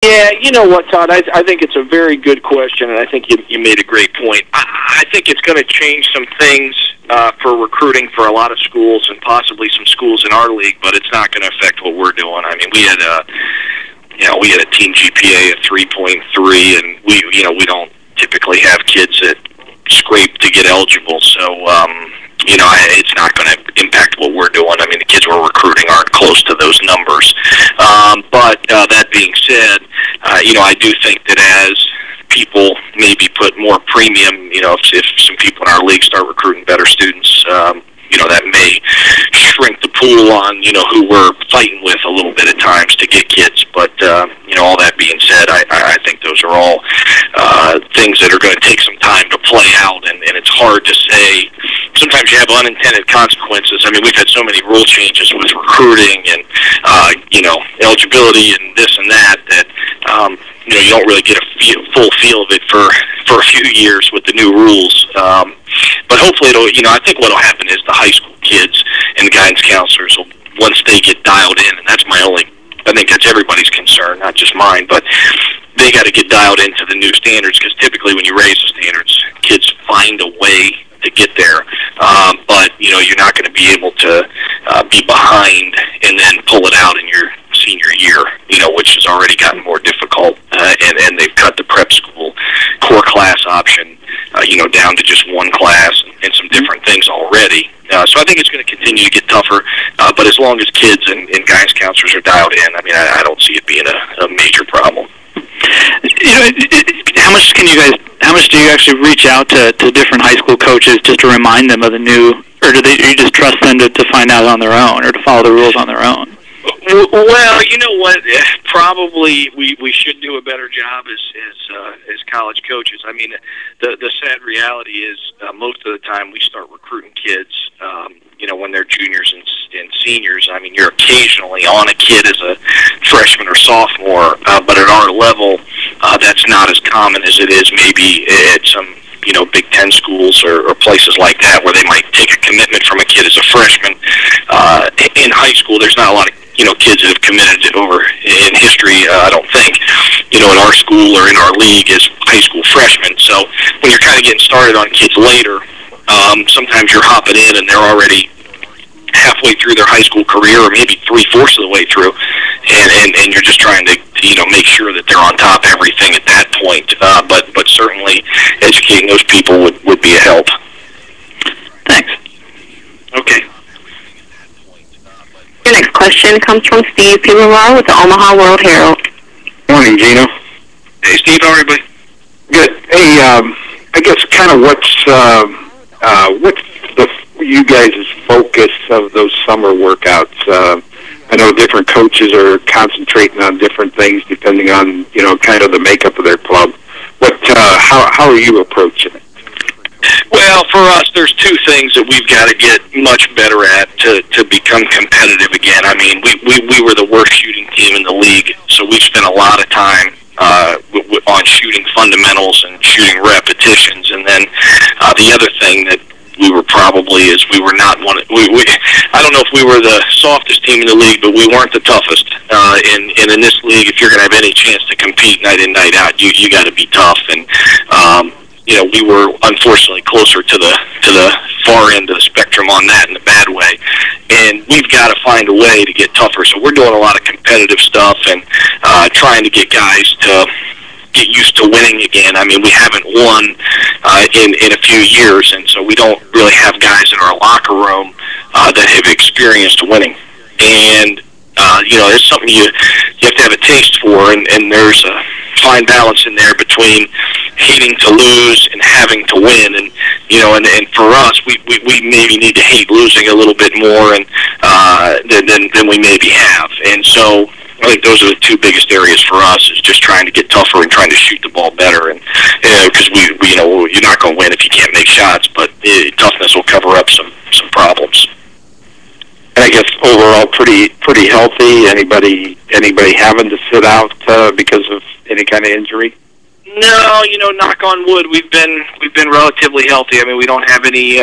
Yeah, you know what, Todd? I think it's a very good question, and I think you made a great point. I think it's going to change some things for recruiting for a lot of schools and possibly some schools in our league, but it's not going to affect what we're doing. I mean, we had a team GPA of 3.3, and we don't typically have kids that scrape to get eligible, so it's not going to impact what we're doing. I mean, the kids we're recruiting aren't close to those numbers. But that being said, I do think that as people maybe put more premium, if some people in our league start recruiting better students, that may shrink the pool on, who we're fighting with a little bit at times to get kids. But, all that being said, I think those are all things that are going to take some time to play out, and it's hard to say. Sometimes you have unintended consequences. I mean, we've had so many rule changes with recruiting and, eligibility and this and that, you don't really get a full feel of it for a few years with the new rules. But hopefully I think what will happen is the high school kids and the guidance counselors will, once they get dialed in, and I think that's everybody's concern, not just mine, but they got to get dialed into the new standards, because typically when you raise the standards, kids find a way to get there. But, you're not going to be able to be behind and then pull it out in your senior year, which has already gotten more difficult. And they've cut the prep school core class option, down to just one class and some different things already. So I think it's going to continue to get tougher. But as long as kids and guidance counselors are dialed in, I mean, I don't see it being a major problem. How much do you actually reach out to different high school coaches just to remind them of the new, or do you just trust them to find out on their own or to follow the rules on their own? Well, you know what? Probably we should do a better job as college coaches. I mean, the sad reality is most of the time we start recruiting kids, when they're juniors and seniors. I mean, you're occasionally on a kid as a freshman or sophomore, but at our level, that's not as common as it is maybe at some Big Ten schools or places like that, where they might take a commitment from a kid as a freshman. In high school, there's not a lot of kids that have committed over in history, I don't think, in our school or in our league as high school freshmen. So when you're kind of getting started on kids later, sometimes you're hopping in and they're already halfway through their high school career, or maybe 3/4 of the way through, and you're just trying to make sure that they're on top of everything at that point. But certainly educating those people would be a help. Thanks. Okay. Your next question comes from Steve Pilar with the Omaha World Herald. Morning, Gino. Hey, Steve, how are you, buddy? Good. Hey, I guess kind of what's you guys' focus of those summer workouts? I know different coaches are concentrating on different things depending on kind of the makeup of their club. How are you approaching it? Well, for us, there's two things that we've got to get much better at to become competitive again. I mean, we were the worst shooting team in the league, so we've spent a lot of time on shooting fundamentals and shooting repetitions. And then the other thing that we were probably is we were not one. I don't know if we were the softest team in the league, but we weren't the toughest. And in this league, if you're going to have any chance to compete night in, night out, you got to be tough. And we were unfortunately closer to the far end of the spectrum on that in a bad way. And we've got to find a way to get tougher. So we're doing a lot of competitive stuff and trying to get guys to get used to winning again. I mean, we haven't won in a few years, and so we don't really have guys in our locker room that have experienced winning. And it's something you have to have a taste for, and there's a fine balance in there between hating to lose and having to win. And and for us, we maybe need to hate losing a little bit more and than we maybe have. And so I think those are the two biggest areas for us, is just trying to get tougher and trying to shoot the ball better. And because you're not going to win if you can't make shots, but toughness will cover up some problems. And I guess overall pretty healthy. Anybody having to sit out because of any kind of injury? No, knock on wood, we've been relatively healthy. I mean, we don't have any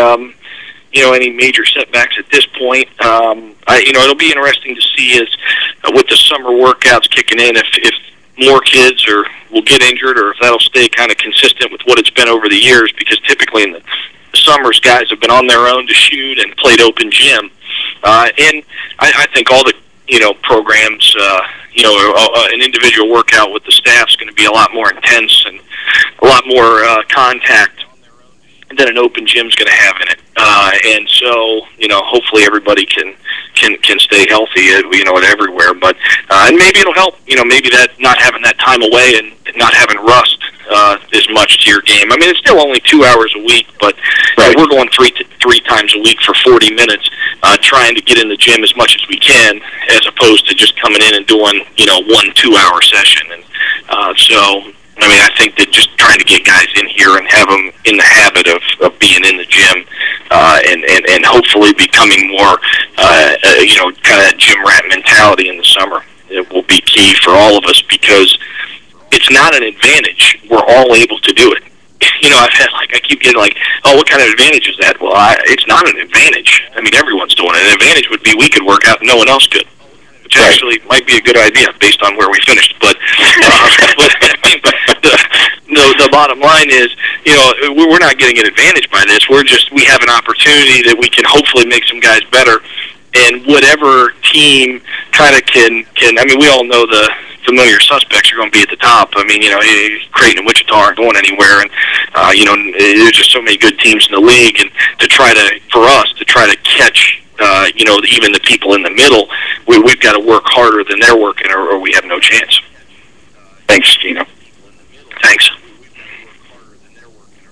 any major setbacks at this point. It'll be interesting to see with the summer workouts kicking in if more kids will get injured, or if that'll stay kind of consistent with what it's been over the years, because typically in the summers, guys have been on their own to shoot and played open gym. And I think all the, programs, an individual workout with the staff is going to be a lot more intense and a lot more contact than an open gym's going to have in it. And so, hopefully everybody can stay healthy, at everywhere. But and maybe it'll help, maybe that not having that time away and not having rust as much to your game. I mean, it's still only 2 hours a week, but we're going three times a week for 40 minutes, trying to get in the gym as much as we can, as opposed to just coming in and doing, 1 2-hour session. And so, I mean, I think that just trying to get guys in here and have them in the habit of being in the gym and hopefully becoming more, kind of gym rat mentality in the summer, it will be key for all of us, because it's not an advantage. We're all able to do it. I keep getting oh, what kind of advantage is that? Well, it's not an advantage. I mean, everyone's doing it. An advantage would be we could work out and no one else could, which actually might be a good idea based on where we finished. But the bottom line is, we're not getting an advantage by this. We have an opportunity that we can hopefully make some guys better. And whatever team kind of can, I mean, we all know the familiar suspects are going to be at the top. I mean, Creighton and Wichita aren't going anywhere, and there's just so many good teams in the league. And for us to try to catch, even the people in the middle, we've got to work harder than they're working, or we have no chance. Thanks, Gino. Thanks.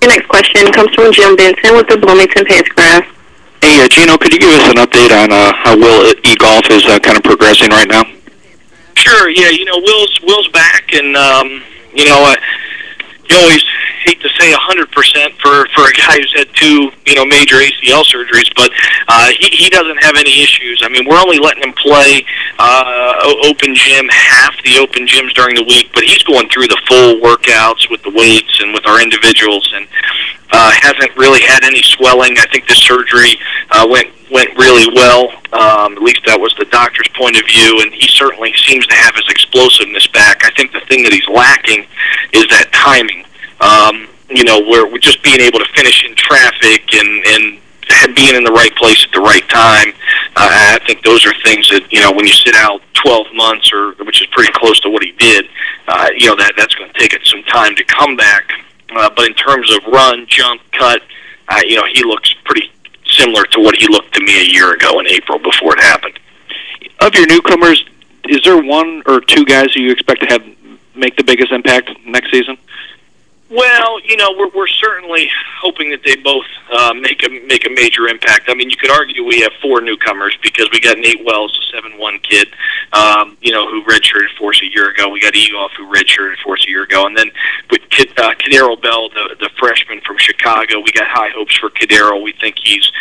Your next question comes from Jim Benson with the Bloomington Pacecraft. Hey, Gino, could you give us an update on how Will eGolf is kind of progressing right now? Sure, yeah, Will's back, and, you always hate to say 100% for a guy who's had 2, major ACL surgeries, but he doesn't have any issues. I mean, we're only letting him play open gym, half the open gyms during the week, but he's going through the full workouts with the weights and with our individuals, and hasn't really had any swelling. I think this surgery went really well. At least that was the doctor's point of view, and he certainly seems to have his explosiveness back. I think the thing that he's lacking is that timing. Where we're just being able to finish in traffic and being in the right place at the right time. I think those are things that, when you sit out 12 months, which is pretty close to what he did, that's going to take it some time to come back. But in terms of run, jump, cut, he looks pretty similar to what he looked to me a year ago in April before it happened. Of your newcomers, is there 1 or 2 guys who you expect to make the biggest impact next season? Well, we're certainly hoping that they both make a major impact. I mean, you could argue we have 4 newcomers, because we got Nate Wells, a 7'1" kid, who redshirted for us a year ago. We got Egoff, who redshirted for us a year ago, and then with Cadero Bell, the freshman from Chicago, we got high hopes for Cadero. We think he's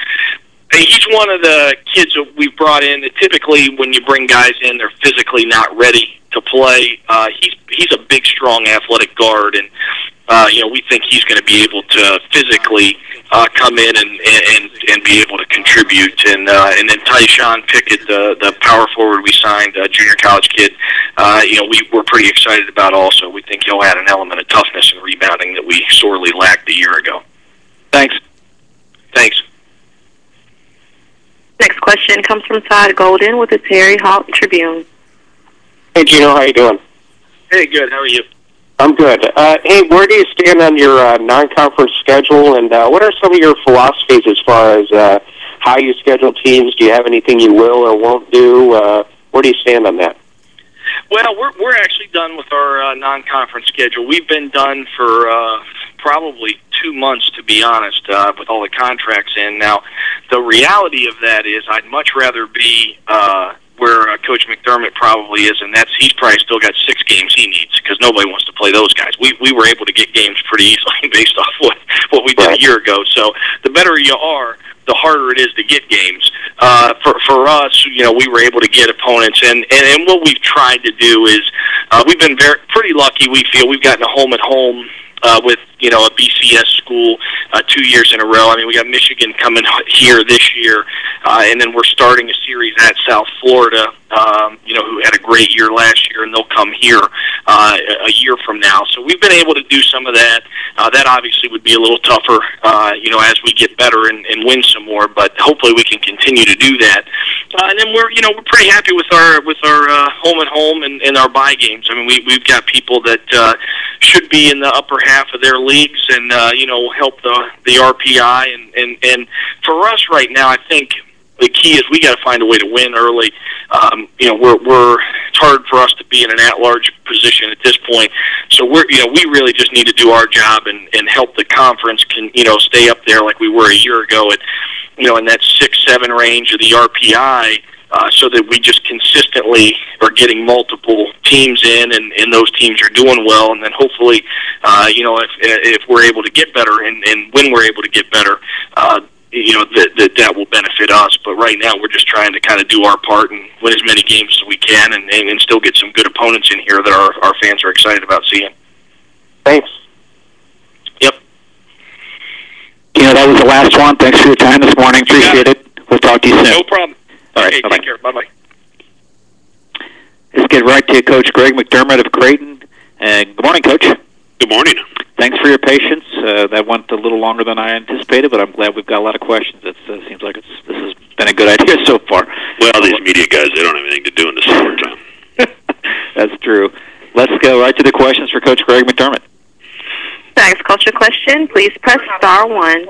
one of the kids that we've brought in that typically, when you bring guys in, they're physically not ready to play. He's a big, strong, athletic guard, and we think he's going to be able to physically come in and be able to contribute. And then Tyshawn Pickett, the power forward we signed, a junior college kid, we're pretty excited about also. We think he'll add an element of toughness and rebounding that we sorely lacked a year ago. Thanks. Thanks. Next question comes from Todd Golden with the Terry Hawk Tribune. Hey, Gino, how you doing? Hey, good. How are you? I'm good. Hey, where do you stand on your non-conference schedule, and what are some of your philosophies as far as how you schedule teams? Do you have anything you will or won't do? Where do you stand on that? Well, we're actually done with our non-conference schedule. We've been done for probably 2 months, to be honest, with all the contracts in. Now, the reality of that is I'd much rather be where Coach McDermott probably is, and he's probably still got 6 games he needs, because nobody wants to play those guys. We were able to get games pretty easily based off what we did a year ago. So the better you are, the harder it is to get games. For us, we were able to get opponents, and what we've tried to do is we've been pretty lucky. We feel we've gotten a home-at-home with a BCS school 2 years in a row. I mean, we got Michigan coming here this year, and then we're starting a series at South Florida, who had a great year last year, and they'll come here a year from now. So we've been able to do some of that. That obviously would be a little tougher, as we get better and win some more. But hopefully we can continue to do that. And then we're pretty happy with our home and home and our bye games. I mean, we've got people that should be in the upper half of their leagues, and help the RPI. And for us right now, I think the key is we got to find a way to win early. It's hard for us to be in an at-large position at this point. So we really just need to do our job and help the conference stay up there like we were a year ago at in that 6-7 range of the RPI. So that we just consistently are getting multiple teams in, and those teams are doing well, and then hopefully, if we're able to get better, and when we're able to get better, that will benefit us. But right now, we're just trying to kind of do our part and win as many games as we can, and still get some good opponents in here that our fans are excited about seeing. Thanks. Yep. That was the last one. Thanks for your time this morning. Appreciate it. We'll talk to you soon. No problem. All right, okay, bye-bye. take care. Bye-bye. Let's get right to Coach Greg McDermott of Creighton. Good morning, Coach. Good morning. Thanks for your patience. That went a little longer than I anticipated, but I'm glad we've got a lot of questions. It seems like this has been a good idea so far. Well, these media guys, they don't have anything to do in the summertime. That's true. Let's go right to the questions for Coach Greg McDermott. To ask Coach a question, please press *1.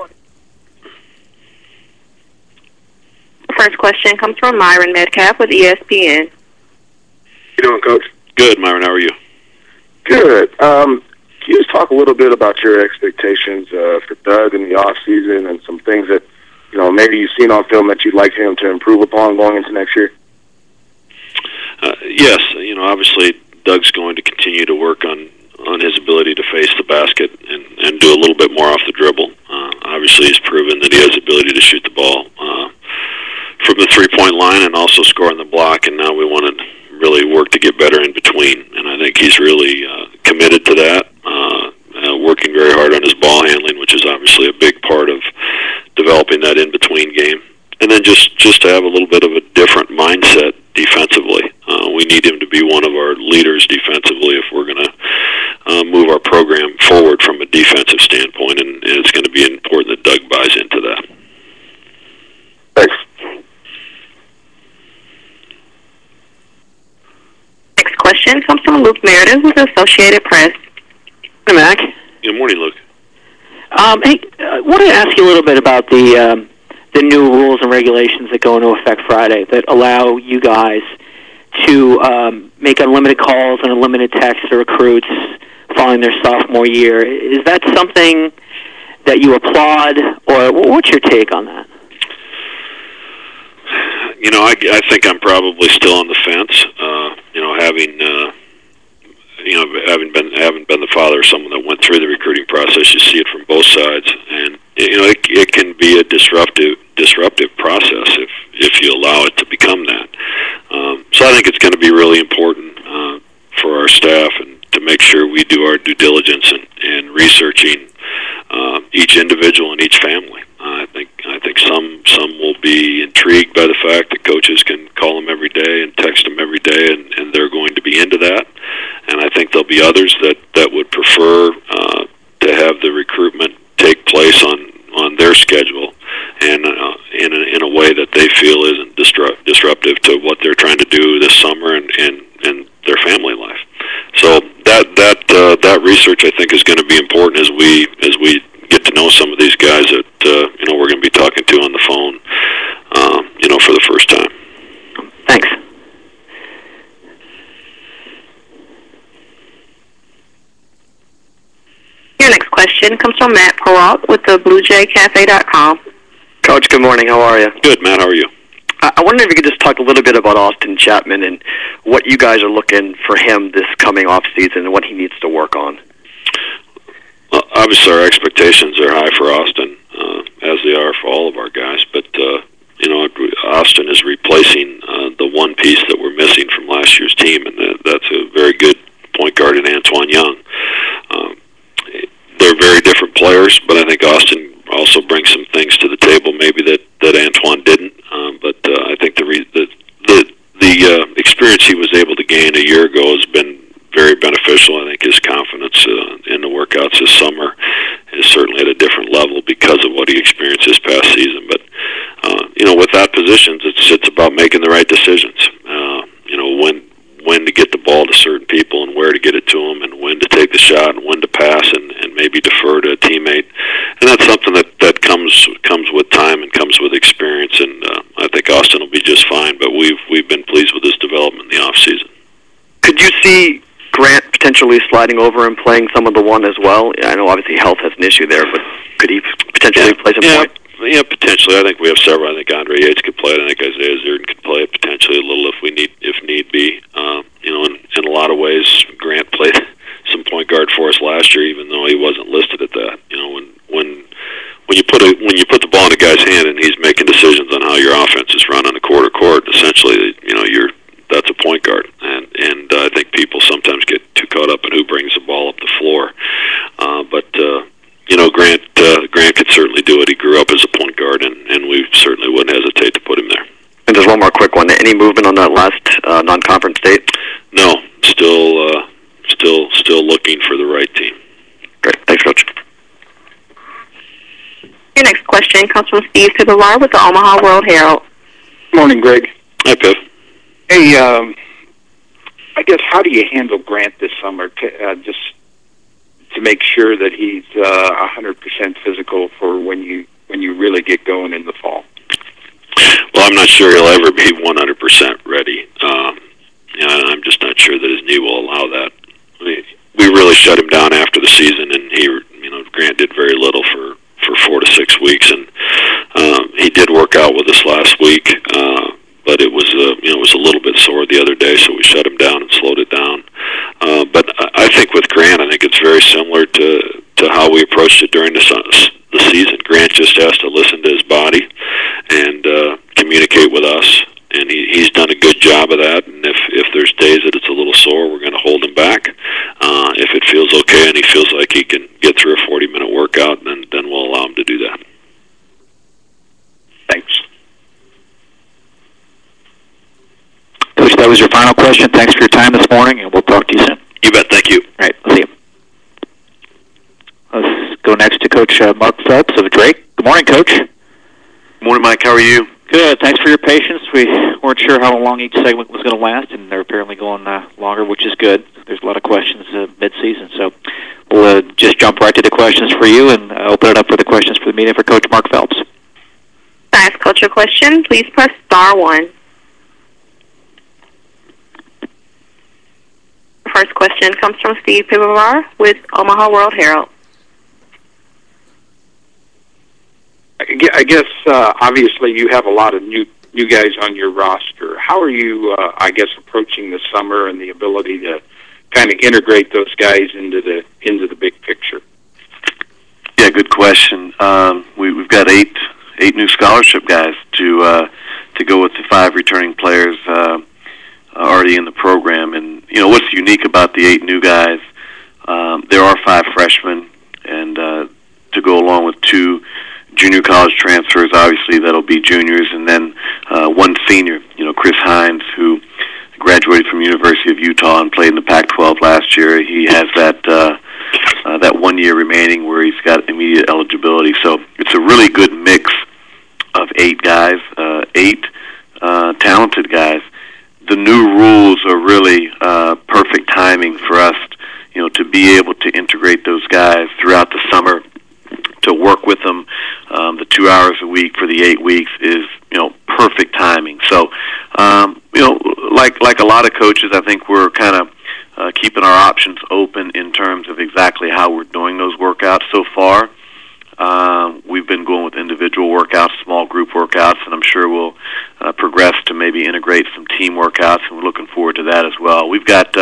The first question comes from Myron Metcalf with ESPN. You doing, Coach? Good, Myron. How are you? Good. Can you just talk a little bit about your expectations for Doug in the off season and some things that maybe you've seen on film that you'd like him to improve upon going into next year? Yes. Obviously Doug's going to continue to work on his ability to face the basket and do a little bit more off the dribble. Obviously he's proven that he has the ability to shoot the ball from the three-point line and also score on the block, and now we want to really work to get better in between, and I think he's really committed to that, working very hard on his ball handling, which is obviously a big part of developing that in-between game. And then just to have a little bit of a different mindset defensively. We need him to be one of our leaders defensively if we're going to move our program forward from a defensive standpoint, and it's going to be important that Doug buys into that. Thanks. Next question comes from Luke Meredith with the Associated Press. Hey, Mac. Good morning, Luke. Hey, I wanted to ask you a little bit about the new rules and regulations that go into effect Friday that allow you guys to make unlimited calls and unlimited texts to recruits following their sophomore year. Is that something that you applaud, or what's your take on that? I think I'm probably still on the fence. Having been the father of someone that went through the recruiting process, you see it from both sides, and it can be a disruptive process if you allow it to become that. So I think it's going to be really important for our staff and to make sure we do our due diligence in researching each individual and each family. I think some will be intrigued by the fact that coaches can call them every day and text them every day, and they're going to be into that. And I think there'll be others that would prefer to have the recruitment take place on their schedule and in a way that they feel isn't disruptive to what they're trying to do this summer and their family life. So that research, I think, is going to be important as we get to know some of these guys that we're going to be talking to on the phone, for the first time. Thanks. Your next question comes from Matt Peralt with the BlueJayCafe.com. Coach, good morning. How are you? Good, Matt. How are you? I wonder if you could just talk a little bit about Austin Chapman and what you guys are looking for him this coming off season and what he needs to work on. Well, obviously, our expectations are high for Austin, as they are for all of our guys. But Austin is replacing the one piece that we're missing from last year's team, and that's a very good point guard in Antoine Young. players, but I think Austin also brings some things to the table maybe that Antoine didn't. But I think the experience he was able to gain a year ago has been very beneficial. I think his confidence in the workouts this summer is certainly at a different level because of what he experienced this past season. But with that positions, it's about making the right decisions. When to get the ball to certain people and where to get it to them, and when to take the shot and when to pass and maybe defer to a teammate. And that's something that comes with time and comes with experience. And I think Austin will be just fine. But we've been pleased with his development in the off season. Could you see Grant potentially sliding over and playing some of the one as well? I know obviously health has an issue there, but could he potentially play some point? Yeah, potentially. I think we have several. I think Andre Yates could play it. I think Isaiah Zerden could play it potentially a little if need be. In a lot of ways, Grant played some point guard for us last year, even though he wasn't listed at that. When you put the ball in a guy's hand and he's making decisions on how your offense is run on the court, essentially, that's a point guard. And I think people sometimes get too caught up in who brings the ball up the floor. Grant could certainly do it. He grew up as a point guard, and we certainly wouldn't hesitate to put him there. And just one more quick one. Any movement on that last non-conference date? No, still looking for the right team. Great. Thanks, Coach. Your next question comes from Steve Pivovar with the Omaha World Herald. Morning, Greg. Hi, Piv. Hey, I guess how do you handle Grant this summer? Just to make sure that he's 100% physical for when you really get going in the fall. Well, I'm not sure he'll ever be 100% ready. I'm just not sure that his knee will allow that. We really shut him down after the season, and Grant did very little for 4 to 6 weeks, and he did work out with us last week, but it was a little bit sore the other day, so we shut him down and slowed it down. But I think with Grant, I think it's very similar to how we approached it during the season. Grant just has to listen to his body and communicate with us, and he's done a good job of that. And if there's days that it's a little sore, we're going to hold him back. If it feels okay and he feels like he can get through a 40-minute workout, then we'll allow him to do that. Thanks. Coach, that was your final question. Thanks for your time this morning, and we'll talk to you soon. You bet. Thank you. All right. We'll see you. Let's go next to Coach Mark Phelps of Drake. Good morning, Coach. Good morning, Mike. How are you? Good. Thanks for your patience. We weren't sure how long each segment was going to last, and they're apparently going longer, which is good. There's a lot of questions mid-season, so we'll just jump right to the questions for you and open it up for the questions for the meeting for Coach Mark Phelps. To ask Coach a question, please press star 1. The first question comes from Steve Pivovar with Omaha World Herald. I guess obviously you have a lot of new guys on your roster. How are you, approaching the summer and the ability to kind of integrate those guys into the big picture? Yeah, good question. We've got eight new scholarship guys to go with the 5 returning players already in the program. And what's unique about the 8 new guys? There are 5 freshmen, and to go along with 2 junior college transfers, obviously that'll be juniors, and then 1 senior, Chris Hines, who graduated from University of Utah and played in the Pac-12 last year. He has that 1 year remaining where he's got immediate eligibility. So it's a really good mix of 8 guys, 8 talented guys. The new rules are really perfect timing for us, to be able to integrate those guys throughout the summer, to work with them. The 2 hours a week for the 8 weeks is, perfect timing. So, like a lot of coaches, I think we're kind of keeping our options open in terms of exactly how we're doing those workouts so far. We've been going with individual workouts, small group workouts, and I'm sure we'll progress to maybe integrate some team workouts, and we're looking forward to that as well. We've got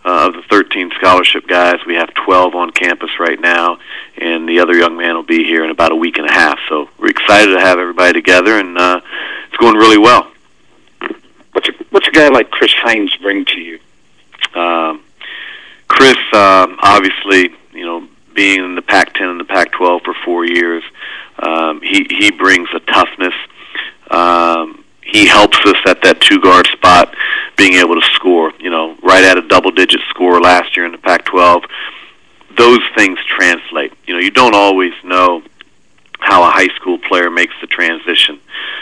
of the 13 scholarship guys, we have 12 on campus right now, and the other young man will be here in about a week and a half. So we're excited to have everybody together, and it's going really well. What's a guy like Chris Hines bring to you? Chris, obviously, being in the Pac-10 and the Pac-12 for 4 years. He brings a toughness. He helps us at that two-guard spot, being able to score, right at a double-digit score last year in the Pac-12. Those things translate. You don't always know how a high school player makes the transition.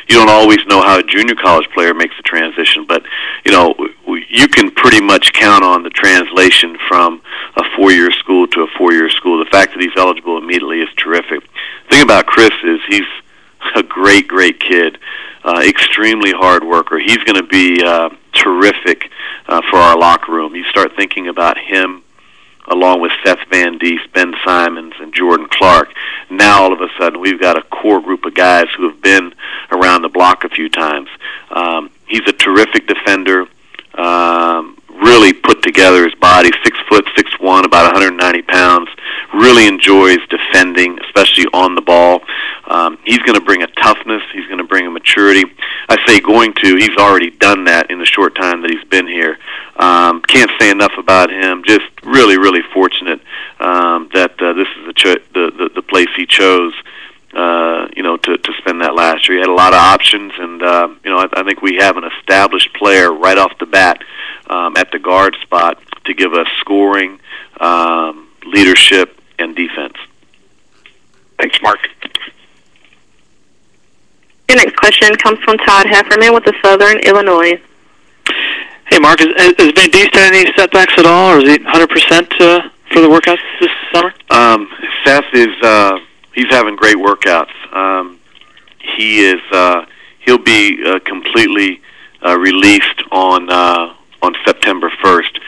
You don't always know how a junior college player makes the transition, but, you can pretty much count on the translation from a 4-year school to a 4-year school. The fact that he's eligible immediately is terrific. The thing about Chris is he's a great, great kid, extremely hard worker. He's going to be terrific for our locker room. You start thinking about him along with Seth Van Diest, Ben Simons, and Jordan Clark. Now, all of a sudden, we've got a core group of guys who have been around the block a few times. He's a terrific defender, really put together his body, 6', 6'1", about 190 pounds, really enjoys defending, especially on the ball. He's going to bring a toughness. He's going to bring a maturity. I say he's already done that in the short time that he's been here. Can't say enough about him. Just really, really fortunate that this is the place he chose, to spend that last year. He had a lot of options, and I think we have an established player right off the bat at the guard spot to give us scoring, leadership, and defense. Thanks, Mark. Your next question comes from Todd Heffernan with the Southern Illinois. Hey, Mark, has Van Diest had any setbacks at all, or is he 100% for the workouts this summer? Seth is he's having great workouts. He'll be completely released on September 1st.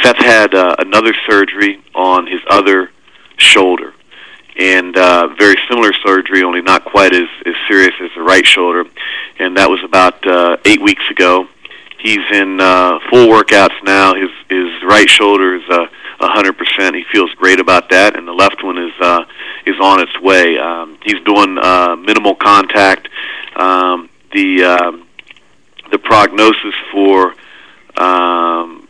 Seth had another surgery on his other shoulder, and very similar surgery, only not quite as serious as the right shoulder, and that was about 8 weeks ago. He's in full workouts now. His right shoulder is 100%. He feels great about that, and the left one is on its way. He's doing minimal contact. The prognosis for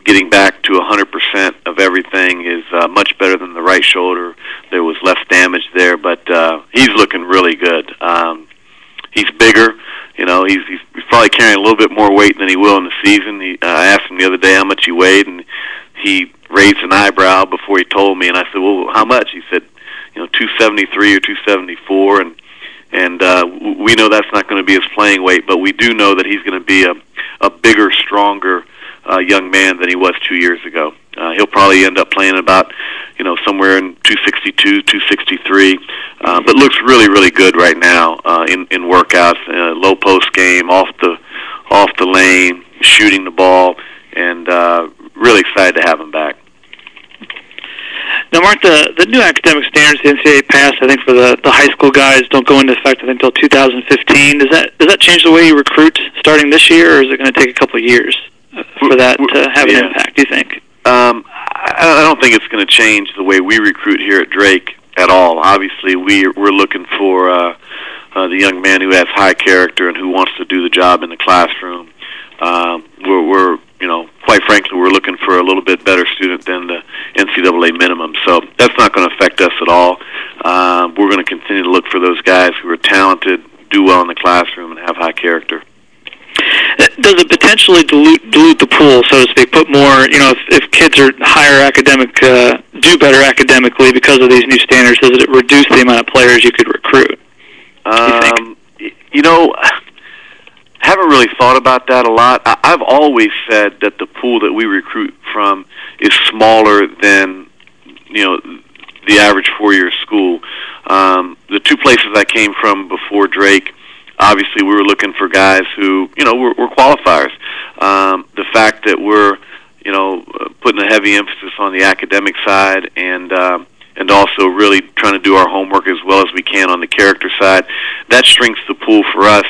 getting back to 100% of everything is much better than the right shoulder. There was less damage there, but he's looking really good. He's bigger. He's probably carrying a little bit more weight than he will in the season. I asked him the other day how much he weighed, and he raised an eyebrow before he told me. And I said, "Well, how much?" He said, 273 or 274, and we know that's not going to be his playing weight, but we do know that he's going to be a bigger, stronger young man than he was 2 years ago. He'll probably end up playing about, somewhere in 262, 263, but looks really, really good right now in workouts, low post game, off the lane, shooting the ball, and really excited to have him back. Now, Mark, the new academic standards the NCAA passed, I think, for the high school guys don't go into effect, I think, until 2015. Does that change the way you recruit starting this year, or is it going to take a couple of years for that to have an impact, do you think? I don't think it's going to change the way we recruit here at Drake at all. Obviously, we're looking for the young man who has high character and who wants to do the job in the classroom. We're quite frankly, we're looking for a little bit better student than the NCAA minimum. So that's not going to affect us at all. We're going to continue to look for those guys who are talented, do well in the classroom, and have high character. Does it potentially dilute the pool, so to speak, put more, if kids are higher academic, do better academically because of these new standards, does it reduce the amount of players you could recruit? Haven't really thought about that a lot. I've always said that the pool that we recruit from is smaller than, the average four-year school. The two places I came from before Drake, obviously we were looking for guys who, were qualifiers. The fact that we're, putting a heavy emphasis on the academic side and also really trying to do our homework as well as we can on the character side, that shrinks the pool for us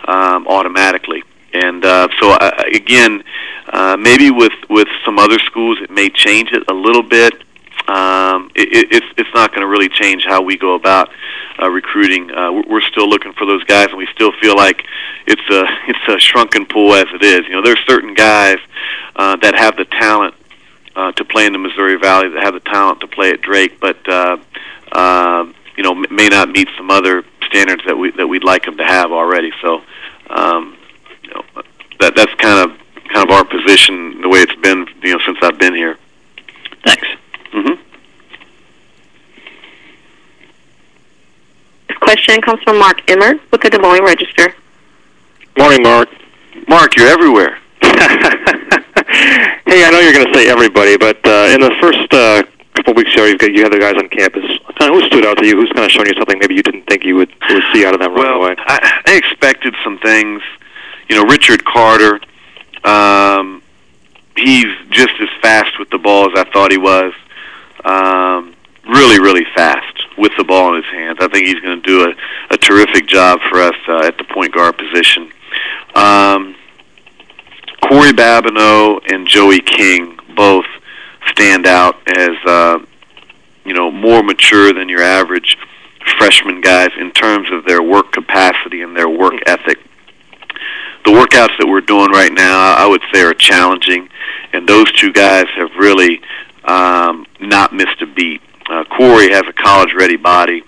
automatically. And again, maybe with some other schools it may change it a little bit. It's not going to really change how we go about recruiting. We're still looking for those guys, and we still feel like it's a shrunken pool as it is. There's certain guys that have the talent to play in the Missouri Valley that have the talent to play at Drake, but may not meet some other standards that we'd like them to have already. So that's kind of our position, the way it's been since I've been here. Thanks. Mm-hmm. This question comes from Mark Emmert with the Des Moines Register. Morning, Mark. Mark, you're everywhere. Hey, I know you're going to say everybody, but in the first couple weeks here, you had the guys on campus. Who stood out to you? Who's kind of showing you something maybe you didn't think you would see out of them right away? I expected some things. Richard Carter, he's just as fast with the ball as I thought he was. Really, really fast with the ball in his hands. I think he's going to do a terrific job for us at the point guard position. Corey Babineau and Joey King both stand out as more mature than your average freshman guys in terms of their work capacity and their work ethic. The workouts that we're doing right now, I would say, are challenging, and those two guys have really not missed a beat. Corey has a college-ready body.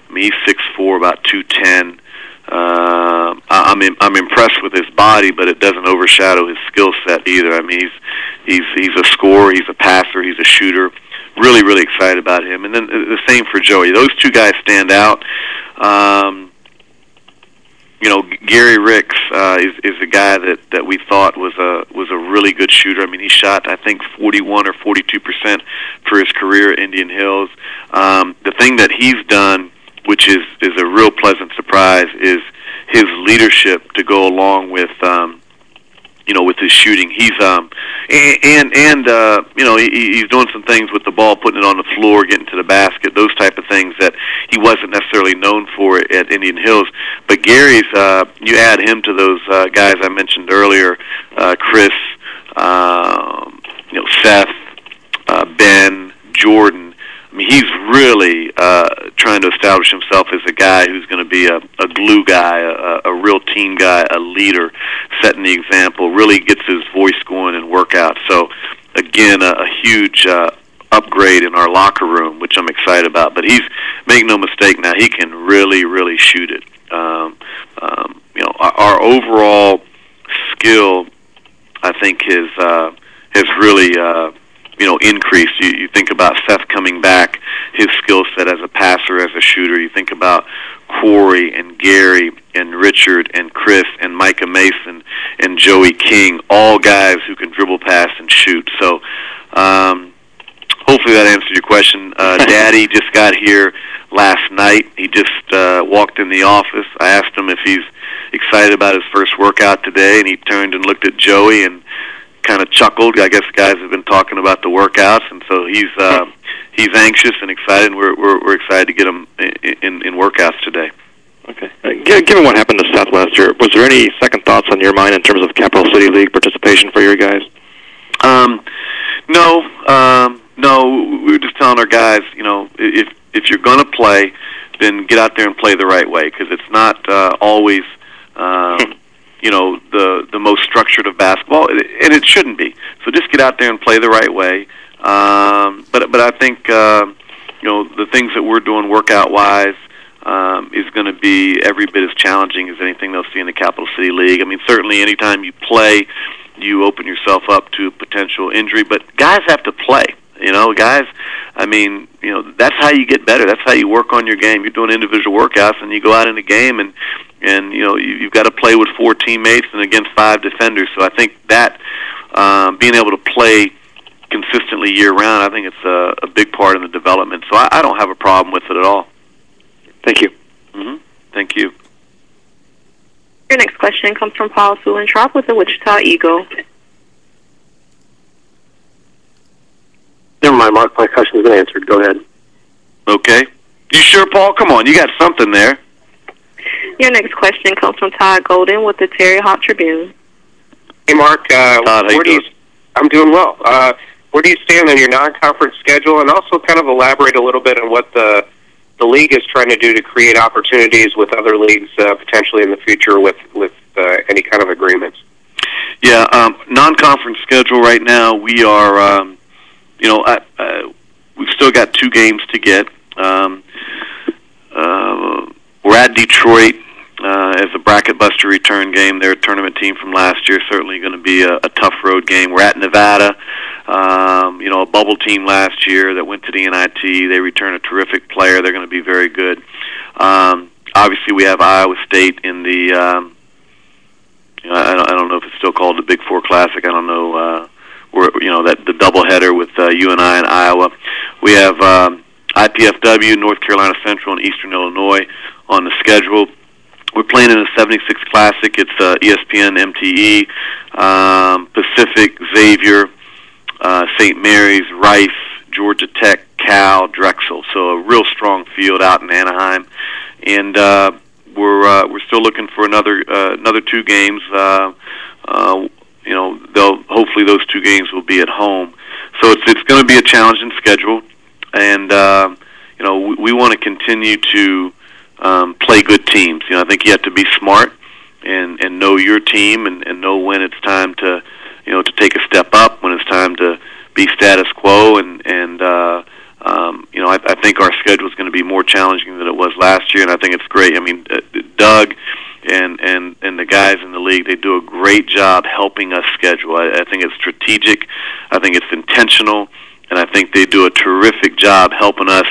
I mean, he's 6'4", about 210. I'm impressed with his body, but it doesn't overshadow his skill set either. I mean, he's a scorer, he's a passer, he's a shooter. Really, really excited about him. And then the same for Joey. Those two guys stand out. Gary Ricks is a guy that we thought was a really good shooter. I mean, he shot, I think, 41 or 42% for his career at Indian Hills. The thing that he's done, which is a real pleasant surprise, is his leadership to go along with with his shooting. He's he's doing some things with the ball, putting it on the floor, getting to the basket, those type of things that he wasn't necessarily known for at Indian Hills. But Gary's, you add him to those guys I mentioned earlier, Chris, Seth, Ben, Jordan. I mean, he's really trying to establish himself as a guy who's going to be a glue guy, a real team guy, a leader, setting the example, really gets his voice going in workouts. So, again, a huge upgrade in our locker room, which I'm excited about. But he's, make no mistake now, he can really, really shoot it. Our overall skill, I think, has really increased. You think about Seth coming back, his skill set as a passer, as a shooter. You think about Corey and Gary and Richard and Chris and Micah Mason and Joey King, all guys who can dribble, pass, and shoot. So hopefully that answered your question. Daddy just got here last night. He just walked in the office. I asked him if he's excited about his first workout today, and he turned and looked at Joey and kind of chuckled. I guess guys have been talking about the workouts, and so he's anxious and excited. And we're excited to get him in workouts today. Okay. Given what happened to Seth last year, was there any second thoughts on your mind in terms of Capital City League participation for your guys? No. We were just telling our guys, if you're going to play, then get out there and play the right way, because it's not always the most structured of basketball, and it shouldn't be. So just get out there and play the right way. But I think the things that we're doing workout-wise is going to be every bit as challenging as anything they'll see in the Capital City League. I mean, certainly anytime you play, you open yourself up to potential injury, but guys have to play. Guys, I mean, that's how you get better. That's how you work on your game. You're doing individual workouts, and you go out in the game, and you've got to play with 4 teammates and against 5 defenders. So I think that being able to play consistently year-round, I think it's a big part in the development. So I don't have a problem with it at all. Thank you. Mm-hmm. Thank you. Your next question comes from Paul Sulentrop with the Wichita Eagle. Never mind, Mark. My question's been answered. Go ahead. Okay. You sure, Paul? Come on. You got something there. Your next question comes from Todd Golden with the Terry Hawk Tribune. Hey, Mark. Todd, how you doing? I'm doing well. Where do you stand on your non-conference schedule, and also kind of elaborate a little bit on what the league is trying to do to create opportunities with other leagues potentially in the future with any kind of agreements? Yeah, non-conference schedule right now, we are we've still got 2 games to get. We're at Detroit as a bracket buster return game. Their tournament team from last year, certainly going to be a tough road game. We're at Nevada, a bubble team last year that went to the NIT. They return a terrific player. They're going to be very good. Obviously, we have Iowa State in the, I don't know if it's still called the Big Four Classic. I don't know, that the doubleheader with UNI and Iowa. We have IPFW, North Carolina Central, and Eastern Illinois on the schedule. We're playing in a 76 Classic. It's ESPN, MTE, Pacific, Xavier, St. Mary's, Rice, Georgia Tech, Cal, Drexel. So a real strong field out in Anaheim, and we're still looking for another 2 games. Hopefully those 2 games will be at home. So it's going to be a challenging schedule, and we want to continue to play good teams. I think you have to be smart and know your team and know when it's time to take a step up, when it's time to be status quo, and I think our schedule is going to be more challenging than it was last year, and I think it's great. I mean, Doug and the guys in the league, they do a great job helping us schedule. I think it's strategic. I think it's intentional. And I think they do a terrific job helping us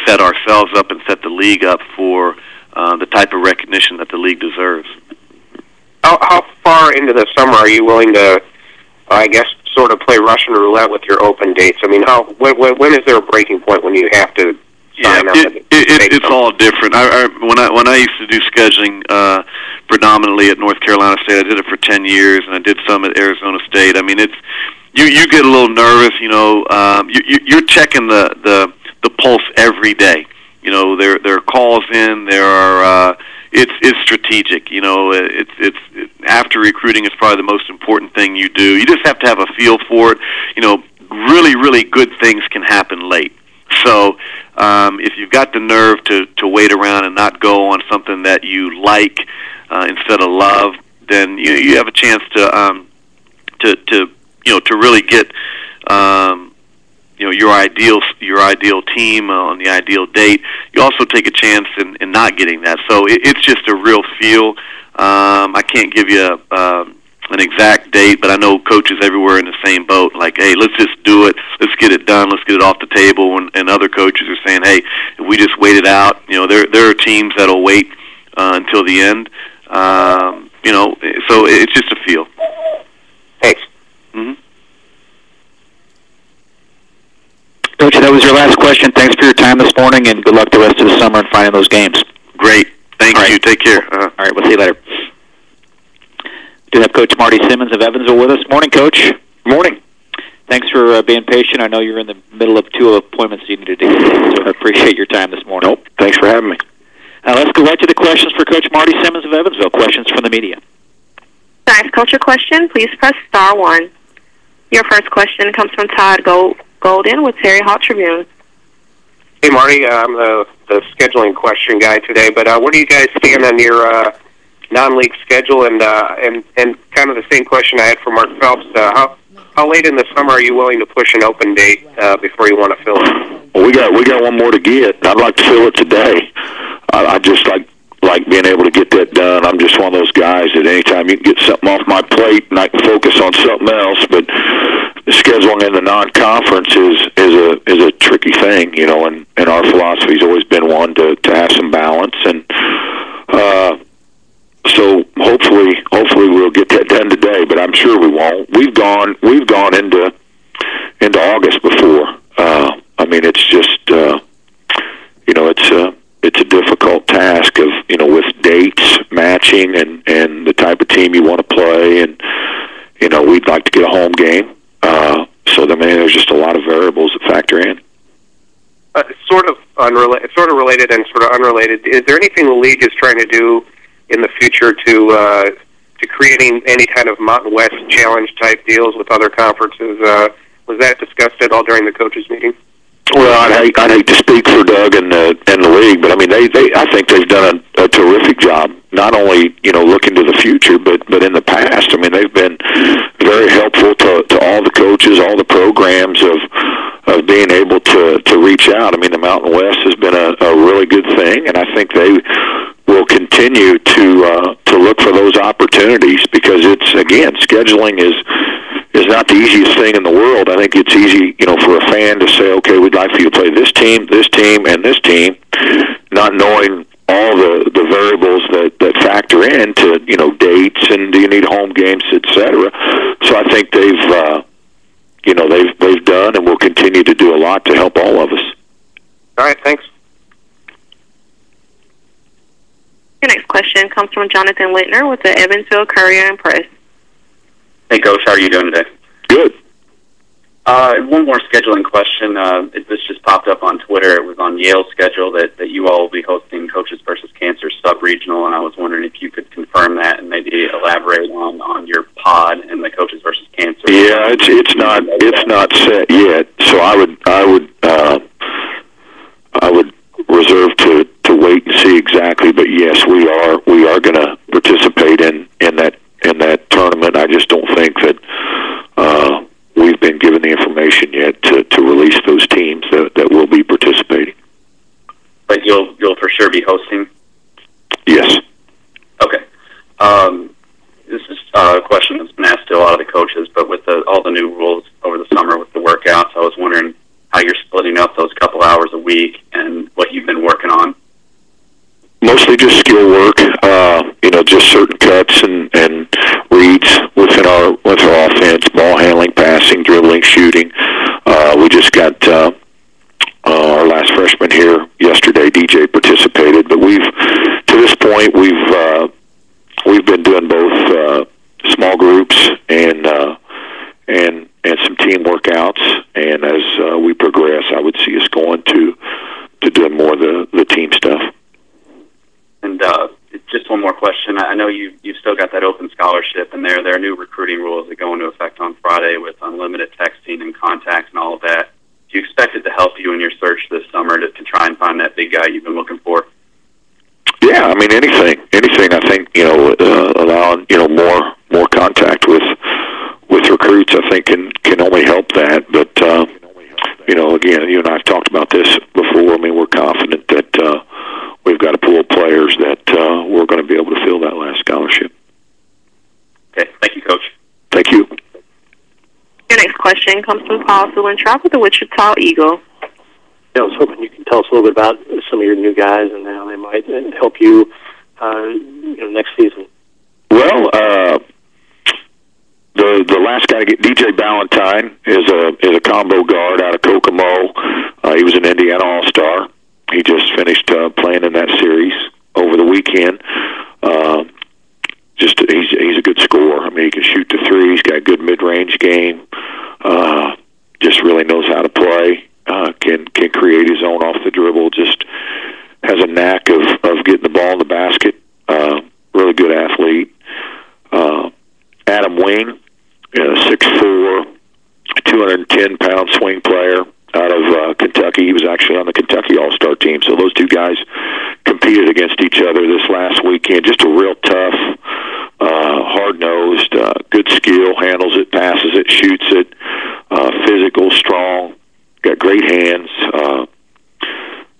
set ourselves up and set the league up for the type of recognition that the league deserves. How far into the summer are you willing to, I guess, sort of play Russian roulette with your open dates? I mean, when is there a breaking point when you have to sign up? It's all different. When I used to do scheduling predominantly at North Carolina State, I did it for 10 years, and I did some at Arizona State. I mean, it's you get a little nervous. You're checking the pulse every day. There are calls in. There are. It's strategic. It's after recruiting, it's probably the most important thing you do. You just have to have a feel for it. Really, really good things can happen late. So if you've got the nerve to wait around and not go on something that you like instead of love, then you have a chance to really get your ideal team on the ideal date. You also take a chance in not getting that. So it's just a real feel. I can't give you an exact date, but I know coaches everywhere in the same boat. Like, hey, let's just do it. Let's get it done. Let's get it off the table. And other coaches are saying, hey, if we just wait it out, there are teams that'll wait until the end. So it's just a feel. Thanks. Mm-hmm. Coach, that was your last question. Thanks for your time this morning, and good luck the rest of the summer in finding those games. Great. Thank you. Take care. All right, we'll see you later. We do have Coach Marty Simmons of Evansville with us. Morning, Coach. Morning. Thanks for being patient. I know you're in the middle of 2 appointments you needed to get to, so I appreciate your time this morning. Nope. Thanks for having me. Let's go right to the questions for Coach Marty Simmons of Evansville. Questions from the media. To ask Coach a question, please press *1. Your first question comes from Todd Golden with Terry Hawk Tribune. Hey, Marty, I'm the scheduling question guy today, but where do you guys stand on your non-league schedule? And kind of the same question I had for Mark Phelps. How late in the summer are you willing to push an open date before you want to fill it? Well, we got one more to get. I'd like to fill it today. I just like being able to get that done. I'm just one of those guys that anytime you can get something off my plate and I can focus on something else, but scheduling in the non-conference is a tricky thing, and our philosophy's always been one to have some balance, and so hopefully we'll get that done today, but I'm sure we won't. We've gone into August before. I mean, it's just it's a difficult task of with dates matching and the type of team you want to play, and we'd like to get a home game. So there's just a lot of variables that factor in. Sort of related and sort of unrelated. Is there anything the league is trying to do in the future to creating any kind of Mountain West Challenge type deals with other conferences? Was that discussed at all during the coaches' meeting? Well, I'd hate to speak for Doug and the league, but I mean, I think they've done a terrific job. Not only looking to the future, but in the past. I mean, they've been very helpful to all the coaches coaches, all the programs of being able to reach out. I mean, the Mountain West has been a really good thing, and I think they will continue to look for those opportunities, because it's, again, scheduling is not the easiest thing in the world. I think it's easy, for a fan to say, okay, we'd like for you to play this team, and this team, not knowing all the variables that factor into, dates, and do you need home games, etc. So I think they've done and will continue to do a lot to help all of us. All right, thanks. Your next question comes from Jonathan Littner with the Evansville Courier and Press. Hey, Coach, how are you doing today? Good. One more scheduling question. This just popped up on Twitter. It was on Yale's schedule that you all will be hosting Coaches versus Cancer sub-regional, and I was wondering if you could confirm that and maybe elaborate on your pod and the Coaches versus Cancer. Yeah, it's not set yet, so I would reserve to wait and see exactly. But yes, we are going to participate in that tournament. I just don't think that we've been given the information yet to release those teams that will be participating. But you'll for sure be hosting? Yes. Okay. This is a question that's been asked to a lot of the coaches, but with all the new rules over the summer with the workouts, I was wondering how you're splitting up those couple hours a week and what you've been working on. Mostly just skill work, just certain cuts and reads within our offense, ball handling, passing, dribbling, shooting. We just got our last freshman here yesterday. DJ participated, but to this point we've been doing both small groups and some team workouts. And as we progress, I would see us going to doing more of the team stuff. And just one more question. I know you've still got that open scholarship, and there are new recruiting rules that go into effect on Friday with unlimited texting and contacts and all of that. Do you expect it to help you in your search this summer to try and find that big guy you've been looking for? Yeah, I mean, anything. I think allowing more contact with recruits, I think can only help that. But again, you and I have talked about this before. I mean, we're confident that we've got a pool of players that we're going to be able to fill that last scholarship. Okay, thank you, Coach. Thank you. Your next question comes from Paul Sulentrop with the Wichita Eagle. I was hoping you can tell us a little bit about some of your new guys and how they might help you, next season. Well, the last guy to get, DJ Ballantyne, is a combo guard out of Kokomo. He was an Indiana All-Star. He just finished playing in that series over the weekend. He's a good scorer. I mean, he can shoot the three. He's got a good mid-range game. Just really knows how to play. Can create his own off the dribble. Just has a knack of getting the ball in the basket. Really good athlete. Adam Wing, 6'4", 210-pound swing player out of Kentucky. He was actually on the Kentucky All-Star team. So those two guys competed against each other this last weekend. Just a real tough, hard-nosed, good skill, handles it, passes it, shoots it, physical, strong, got great hands.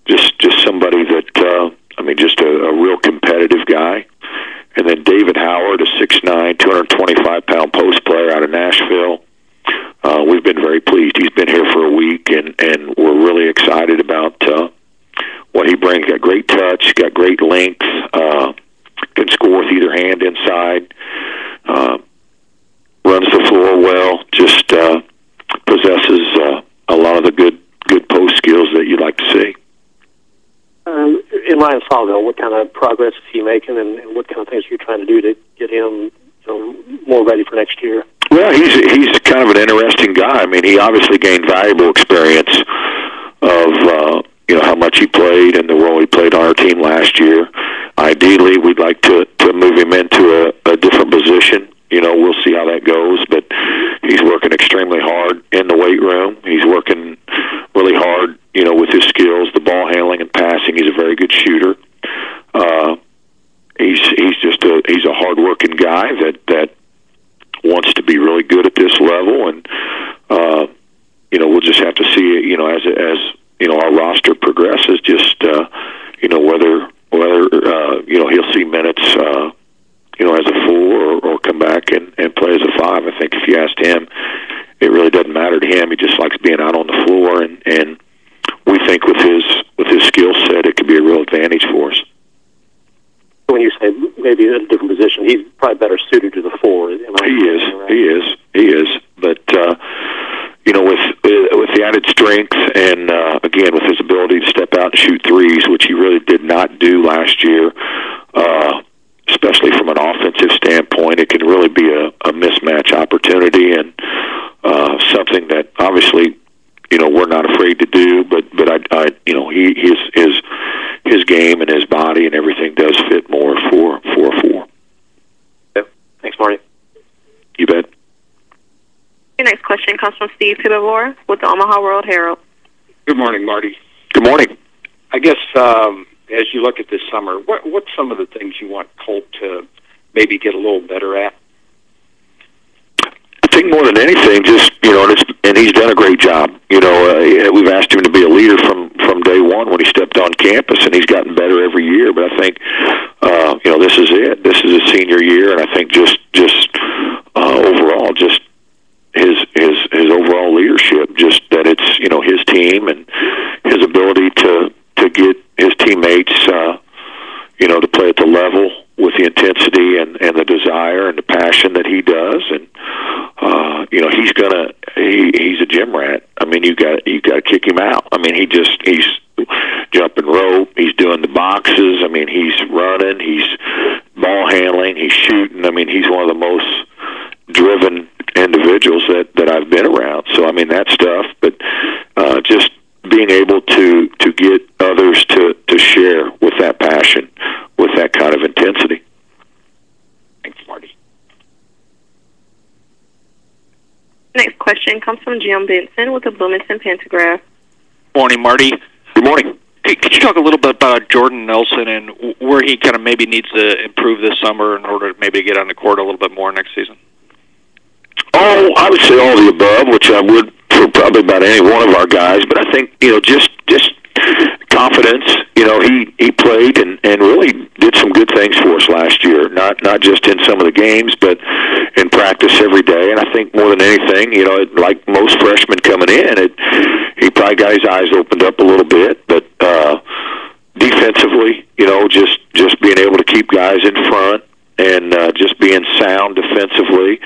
Just somebody that, just a real competitive guy. And then David Howard, a 6'9", 225-pound post player out of Nashville. We've been very pleased. He's been here for a week, and we're really excited about what he brings. Got great touch, got great length, can score with either hand inside, runs the floor well, just possesses a lot of the good post skills that you'd like to see. In Ryan Salville, what kind of progress is he making, and what kind of things are you trying to do to get him more ready for next year? Well, he's kind of an interesting guy. I mean, he obviously gained valuable experience of how much he played and the role he played on our team last year. Ideally, we'd like to move him into a different position. We'll see how that goes, but he's working extremely hard in the weight room. He's working really hard, with his skills, the ball handling and passing. He's a very good shooter. He's a hard-working guy that wants to be really good at this level, and as our roster progresses, just whether he'll see minutes as a 4 or come back and play as a 5. I think if you asked him, it really doesn't matter to him. He just likes being out on the floor, and we think with his skill set, it could be a real advantage for us. When you say maybe in a different position, he's probably better suited to the 4. He is. But with the added strength and again with his ability to step out and shoot threes, which he really did not do last year, especially from an offensive standpoint, it can really be a mismatch opportunity and something that obviously we're not afraid to do. But his game and his body and everything does fit more for a 4. Yep. Thanks, Marty. You bet. Your next question comes from Steve Pibavore with the Omaha World Herald. Good morning, Marty. Good morning. I guess as you look at this summer, what's some of the things you want Colt to maybe get a little better at? I think more than anything, just and he's done a great job. We've asked him to be a leader from day one when he stepped on campus, and he's gotten better every year. But I think this is it. This is his senior year, and I think just overall, just his overall leadership, just that it's his team and his ability to get his teammates to play at the level with the intensity and the desire and the passion that he does, and he's a gym rat. I mean, you got to kick him out. I mean, he's jumping rope, he's doing the boxes. I mean, he's running, he's ball handling, he's shooting. I mean, he's one of the most driven individuals that I've been around. So I mean that stuff, but just being able to get others to share with that passion, with that kind of intensity. Thanks, Marty. Next question comes from Jim Benson with the Bloomington Pentagraph. Morning, Marty. Good morning. Hey, could you talk a little bit about Jordan Nelson and where he kind of maybe needs to improve this summer in order to maybe get on the court a little bit more next season? Oh, I would say all the above, which I would for probably about any one of our guys. But I think just confidence. He played and really did some good things for us last year. Not just in some of the games, but in practice every day. And I think more than anything, like most freshmen coming in, he probably got his eyes opened up a little bit. But defensively, just being able to keep guys in front and just being sound defensively,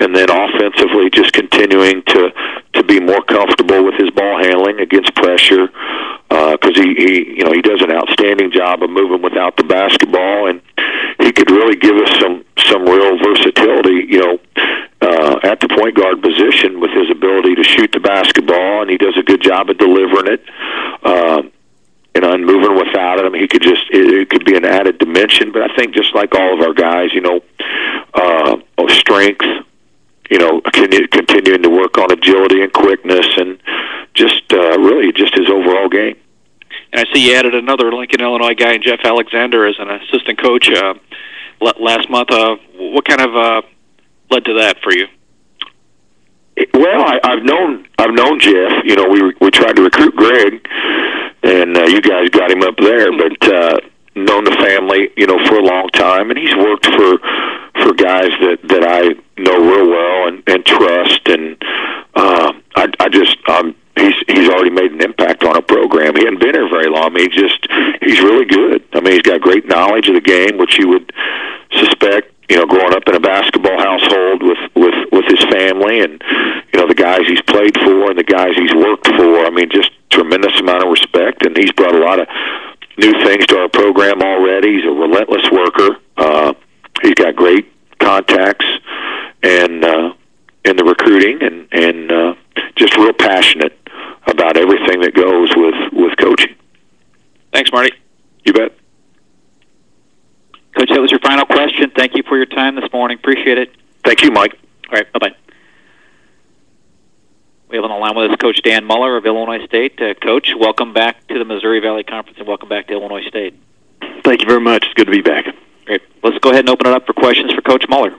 and then offensively just continuing to be more comfortable with his ball handling against pressure, because he does an outstanding job of moving without the basketball, and he could really give us some real versatility at the point guard position with his ability to shoot the basketball, and he does a good job of delivering it. And moving without it, I mean, it could be an added dimension. But I think just like all of our guys, strength, continuing to work on agility and quickness, and just really just his overall game. And I see you added another Lincoln, Illinois guy, Jeff Alexander, as an assistant coach last month. What kind of led to that for you? Well, I've known Jeff. We tried to recruit Greg, and you guys got him up there, but known the family, for a long time, and he's worked for guys that I know real well and trust, and he's already made an impact on a program. He hadn't been here very long. I mean, he's really good. I mean, he's got great knowledge of the game, which you would suspect, growing up in a basketball household with his family, and the guys he's played for and the guys he's worked for. I mean, just tremendous amount of respect, and he's brought a lot of new things to our program already. He's a relentless worker. He's got great contacts and in the recruiting, and just real passionate about everything that goes with coaching. Thanks, Marty. You bet. Coach, that was your final question. Thank you for your time this morning. Appreciate it. Thank you, Mike. All right, bye-bye. We have on the line with us Coach Dan Muller of Illinois State. Coach, welcome back to the Missouri Valley Conference, and welcome back to Illinois State. Thank you very much. It's good to be back. Great. Let's go ahead and open it up for questions for Coach Muller.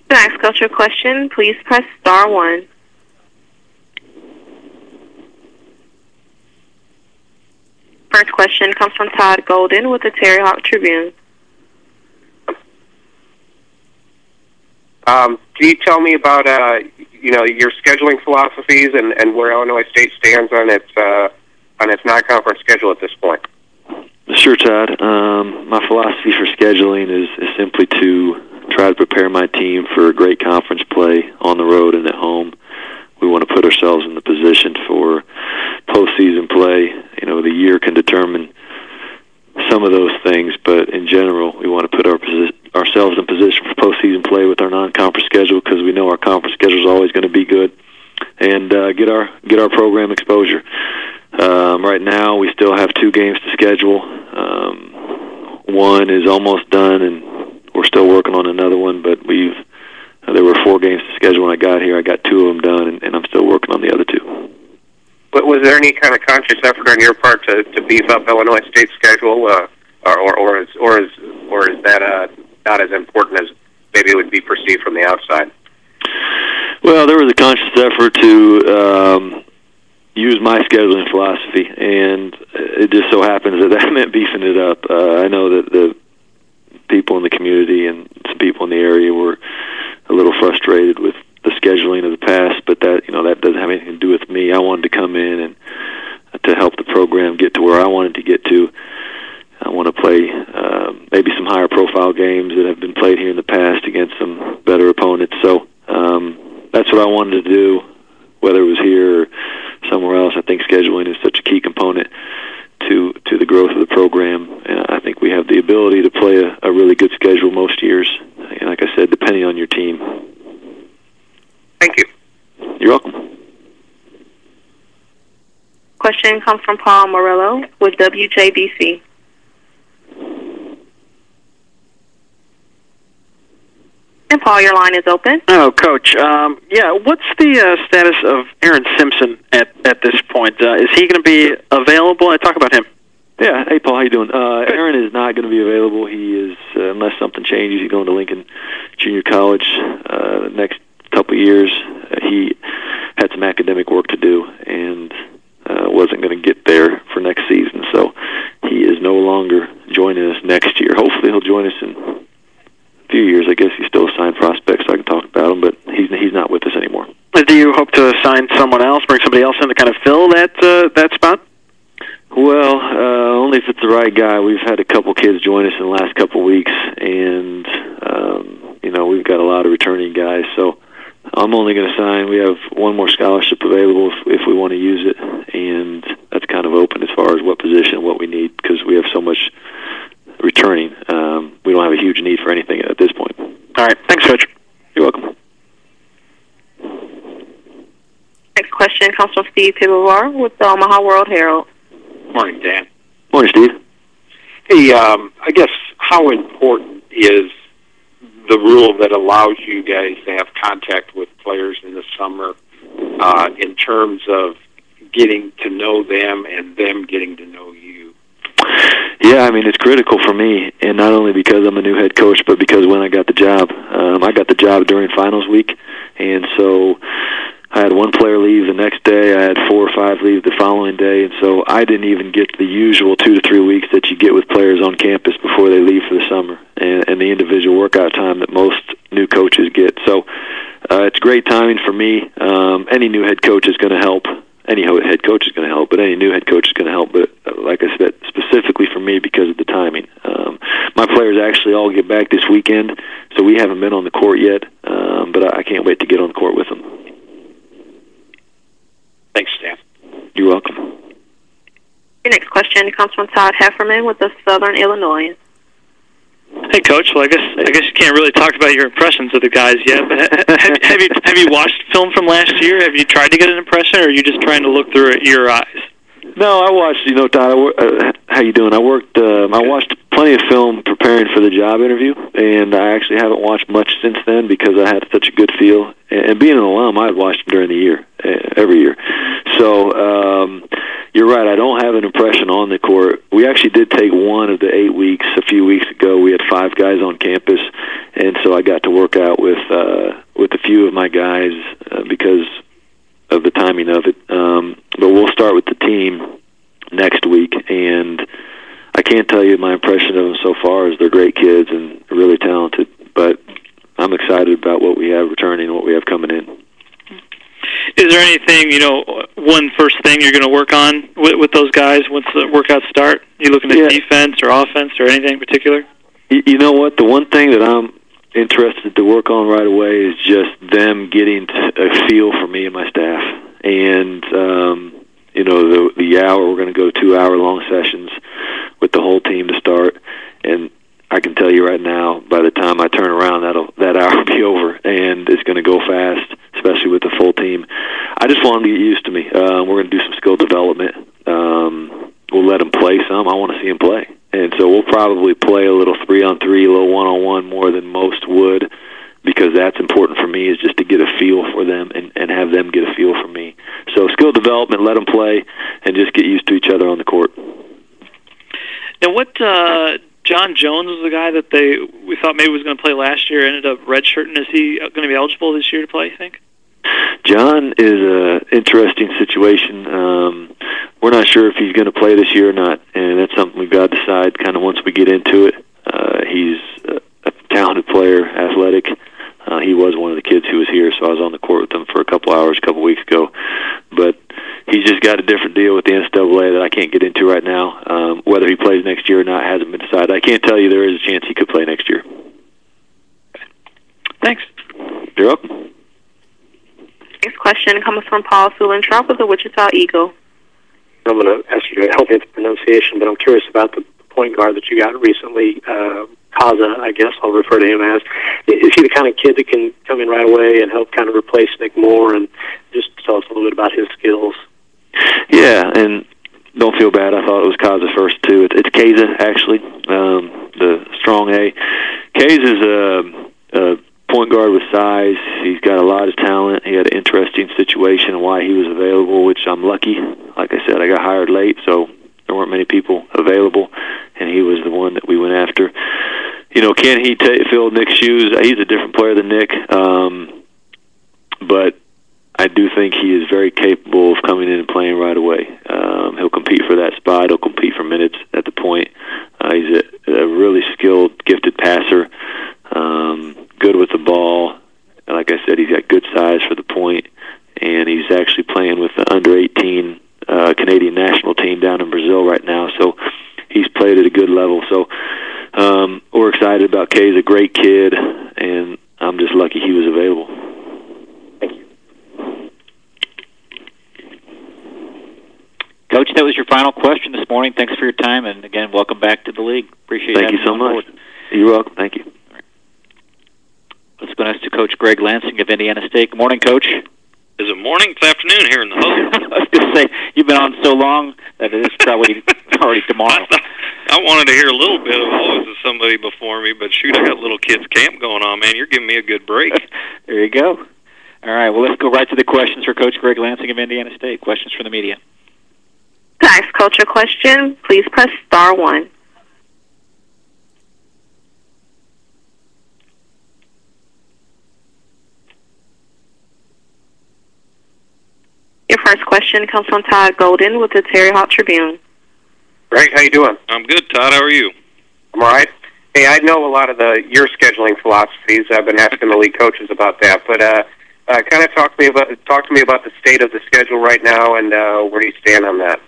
To ask Coach a question, please press *1. first question comes from Todd Golden with the Terry Hawk Tribune. Can you tell me about your scheduling philosophies and where Illinois State stands on its non-conference schedule at this point? Sure, Todd. My philosophy for scheduling is simply to try to prepare my team for great conference play on the road and at home. We want to put ourselves in the position for postseason play. The year can determine some of those things, but in general, we want to put ourselves in position for postseason play with our non-conference schedule, because we know our conference schedule is always going to be good, and get our program exposure. Right now, we still have 2 games to schedule. One is almost done, and we're still working on another one. But there were 4 games to schedule when I got here. I got 2 of them done, and I'm still working on the other 2. But was there any kind of conscious effort on your part to beef up Illinois State's schedule, or is that not as important as maybe it would be perceived from the outside? Well, there was a conscious effort to use my scheduling philosophy, and it just so happens that meant beefing it up. I know that the people in the community and some people in the area were a little frustrated with the scheduling of the past, but that doesn't have anything to do with me. I wanted to come in and to help the program get to where I wanted to get to. I want to play maybe some higher profile games that have been played here in the past against some better opponents. So that's what I wanted to do, whether it was here or somewhere else. I think scheduling is such a key component to the growth of the program, and I think we have the ability to play a really good schedule most years, and like I said, depending on your team. Thank you. You're welcome. Question comes from Paul Morello with WJBC. And Paul, your line is open. Oh, Coach. What's the status of Aaron Simpson at this point? Is he going to be available? Talk about him. Yeah. Hey, Paul. How you doing? Aaron is not going to be available. He is, unless something changes, he's going to Lincoln Junior College the next couple of years. He had some academic work to do and wasn't going to get there for next season, so he is no longer joining us next year. Hopefully he'll join us in a few years. I guess he's still a signed prospect, so I can talk about him, but he's not with us anymore. Do you hope to sign someone else, bring somebody else in to kind of fill that spot? Well, only if it's the right guy. We've had a couple kids join us in the last couple weeks, and we've got a lot of returning guys, so I'm only going to sign. We have one more scholarship available if we want to use it, and that's kind of open as far as what position, what we need, because we have so much returning. We don't have a huge need for anything at this point. All right. Thanks, Coach. You're welcome. Next question comes from Steve Pivovar with the Omaha World Herald. Morning, Dan. Morning, Steve. Hey, I guess how important is the rule that allows you guys to have contact with players in the summer in terms of getting to know them and them getting to know you? Yeah, I mean, it's critical for me, and not only because I'm a new head coach, but because when I got the job during finals week, and so I had one player leave the next day, I had 4 or 5 leave the following day, and so I didn't even get the usual 2 to 3 weeks that you get with players on campus before they leave for the summer, and the individual workout time that most new coaches get. So it's great timing for me. Any new head coach is going to help. Any head coach is going to help, but any new head coach is going to help. But like I said, specifically for me because of the timing. My players actually all get back this weekend, so we haven't been on the court yet, but I can't wait to get on the court with them. Thanks, Stan. You're welcome. Your next question comes from Todd Hefferman with the Southern Illinois. Hey, Coach. Well, I guess you can't really talk about your impressions of the guys yet. But have you watched film from last year? Have you tried to get an impression, or are you just trying to look through your eyes? No, I watched. Todd, how you doing? I watched plenty of film preparing for the job interview, and I actually haven't watched much since then because I had such a good feel. And being an alum, I'd watched them during the year, every year. So you're right. I don't have an impression on the court. We actually did take one of the 8 weeks a few weeks ago. We had 5 guys on campus, and so I got to work out with a few of my guys because of the timing of it. But we'll start with the team next week, and I can't tell you my impression of them so far is they're great kids and really talented, but I'm excited about what we have returning and what we have coming in. Is there anything, one first thing you're going to work on with those guys once the workouts start? You looking at defense or offense or anything in particular? You know what? The one thing that I'm interested to work on right away is just them getting a feel for me and my staff. And, the hour, we're going to go 2-hour-long sessions with the whole team to start. And I can tell you right now, by the time I turn around, that hour will be over, and it's going to go fast, especially with the full team. I just want them to get used to me. We're going to do some skill development. We'll let them play some. I want to see them play. And so we'll probably play a little 3-on-3, a little 1-on-1 more than most would, because that's important for me, is just to get a feel for them and have them get a feel for me. So skill development, let them play, and just get used to each other on the court. Now, what John Jones was the guy that we thought maybe was going to play last year, ended up redshirting. Is he going to be eligible this year to play, you think? John is an interesting situation. We're not sure if he's going to play this year or not, and that's something we've got to decide kind of once we get into it. He's a talented player, athletic. He was one of the kids who was here, so I was on the court with him for a couple hours a couple weeks ago. But he's just got a different deal with the NCAA that I can't get into right now. Whether he plays next year or not hasn't been decided. I can't tell you there is a chance he could play next year. Thanks. You're welcome. Next question comes from Paul Sulentrop with the Wichita Eagle. I'm going to ask you to help me with the pronunciation, but I'm curious about the point guard that you got recently, Kaza, I guess I'll refer to him as. Is he the kind of kid that can come in right away and help kind of replace Nick Moore, and just tell us a little bit about his skills? Yeah, and don't feel bad. I thought it was Kaza first, too. It's Kaza, actually, the strong A. Kaza is a point guard with size. He's got a lot of talent. He had an interesting situation and why he was available, which I'm lucky. Like I said, I got hired late, so there weren't many people available, and he was the one that we went after. Can he fill Nick's shoes? He's a different player than Nick, but I do think he is very capable of coming in and playing right away. He'll compete for that spot. He'll compete for minutes at the point. He's a really skilled, gifted passer, good with the ball. Like I said, he's got good size for the point, and he's actually playing with the under-18 Canadian national team down in Brazil right now, so he's played at a good level. So we're excited about Kay. He's a great kid, and I'm just lucky he was available. Thank you. Coach, that was your final question this morning. Thanks for your time, and again, welcome back to the league. Appreciate it. Thank you so much. You're welcome. Thank you. Let's go next to Coach Greg Lansing of Indiana State. Good morning, Coach. Is it morning? It's afternoon here in the home. I was going to say, you've been on so long that it is probably already tomorrow. I wanted to hear a little bit of always of somebody before me, but shoot, I got little kids camp going on, man. You're giving me a good break. There you go. All right, well, let's go right to the questions for Coach Greg Lansing of Indiana State. Questions from the media. To ask Coach a question, please press star 1. Your first question comes from Todd Golden with the Terre Haute Tribune. Greg, how you doing? I'm good, Todd. How are you? I'm all right. Hey, I know a lot of your scheduling philosophies. I've been asking the league coaches about that, but kind of talk to me about the state of the schedule right now, and where do you stand on that?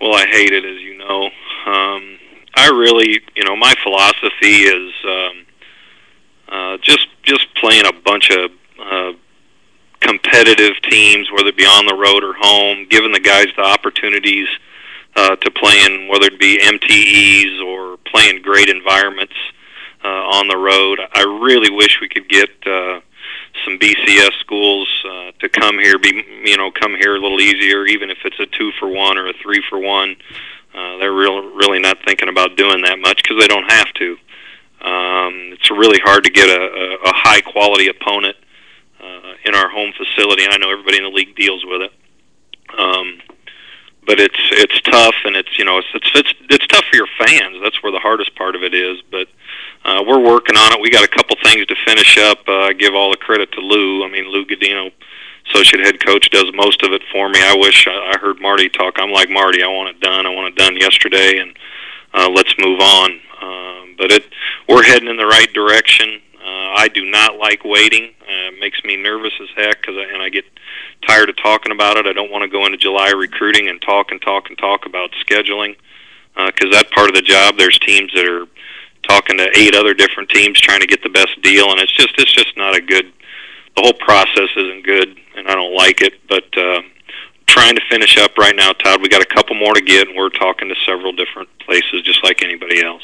Well, I hate it, as you know. I really, my philosophy is just playing a bunch of competitive teams, whether it be on the road or home, giving the guys the opportunities to play in, whether it be MTEs or playing great environments on the road. I really wish we could get some BCS schools to come here, come here a little easier, even if it's a 2-for-1 or a 3-for-1. They're really not thinking about doing that much because they don't have to. It's really hard to get a high-quality opponent in our home facility, and I know everybody in the league deals with it. But it's tough, and it's tough for your fans. That's where the hardest part of it is. But we're working on it. We got a couple things to finish up. I give all the credit to Lou. I mean, Lou Godino associate head coach does most of it for me. I wish I heard Marty talk. I'm like Marty. I want it done. I want it done yesterday, and let's move on. But we're heading in the right direction. I do not like waiting. It makes me nervous as heck, and I get tired of talking about it. I don't want to go into July recruiting and talk about scheduling, because that part of the job, there's teams that are talking to 8 other different teams trying to get the best deal, and it's just not a good. The whole process isn't good, and I don't like it. But trying to finish up right now, Todd. We got a couple more to get, and we're talking to several different places, just like anybody else.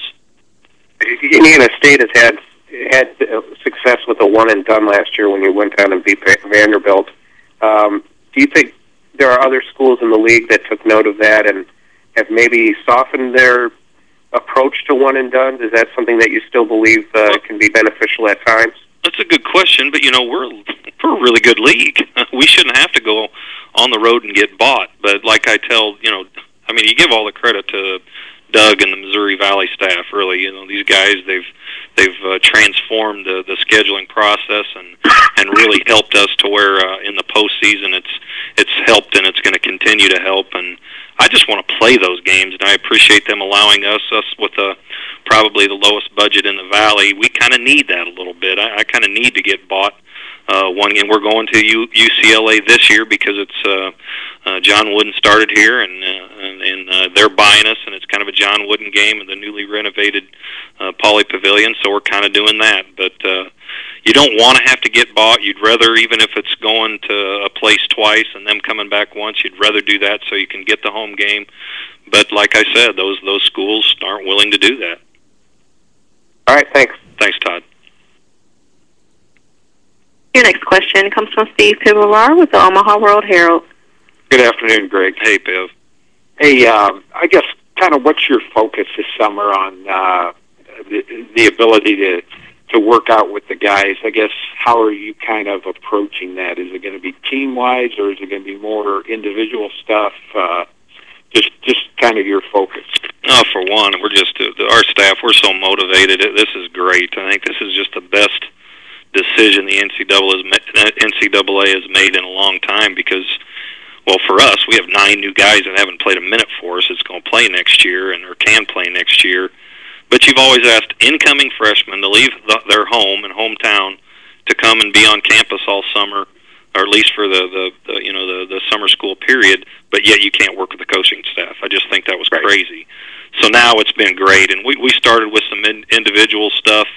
Indiana State has had success with a one and done last year when you went down and beat Vanderbilt. Do you think there are other schools in the league that took note of that and have maybe softened their approach to one and done? Is that something that you still believe can be beneficial at times? That's a good question, but we're a really good league. We shouldn't have to go on the road and get bought. But like I tell, you give all the credit to Doug and the Missouri Valley staff. Really, these guys, they've transformed the scheduling process and really helped us to where in the postseason it's helped, and it's going to continue to help. And I just want to play those games, and I appreciate them allowing us with probably the lowest budget in the Valley. We kind of need that a little bit. I kind of need to get bought one game. We're going to UCLA this year because it's John Wooden started here, and they're buying us, and it's kind of a John Wooden game in the newly renovated Pauley Pavilion, so we're kind of doing that. But you don't want to have to get bought. You'd rather, even if it's going to a place twice and them coming back once, you'd rather do that so you can get the home game. But like I said, those schools aren't willing to do that. All right, thanks. Thanks, Todd. Your next question comes from Steve Pivovar with the Omaha World Herald. Good afternoon, Greg. Hey, Piv. Hey, I guess kind of what's your focus this summer on the ability to work out with the guys? I guess how are you kind of approaching that? Is it going to be team-wise, or is it going to be more individual stuff? Just kind of your focus. For one, we're just our staff. We're so motivated. This is great. I think this is just the best decision the NCAA has made in a long time because, well, for us, we have 9 new guys that haven't played a minute for us. It's going to play next year or can play next year. But you've always asked incoming freshmen to leave their home and hometown to come and be on campus all summer, or at least for the summer school period. But yet you can't work with the coaching staff. I just think that was crazy. So now it's been great, and we started with some individual stuff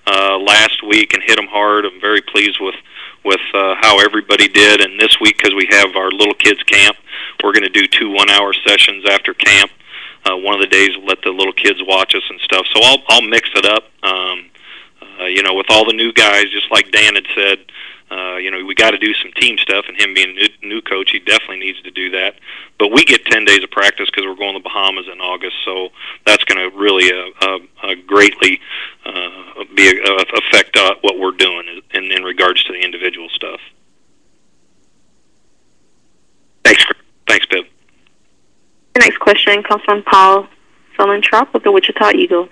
last week and hit them hard. I'm very pleased with how everybody did. And this week, because we have our little kids camp, we're going to do 2 one-hour sessions after camp. One of the days we'll let the little kids watch us and stuff. So I'll mix it up. With all the new guys, just like Dan had said, we got to do some team stuff, and him being a new coach, he definitely needs to do that. But we get 10 days of practice because we're going to the Bahamas in August, so that's going to really greatly affect what we're doing in regards to the individual stuff. Thanks, Bibb. The next question comes from Paul Sulentrop with the Wichita Eagles.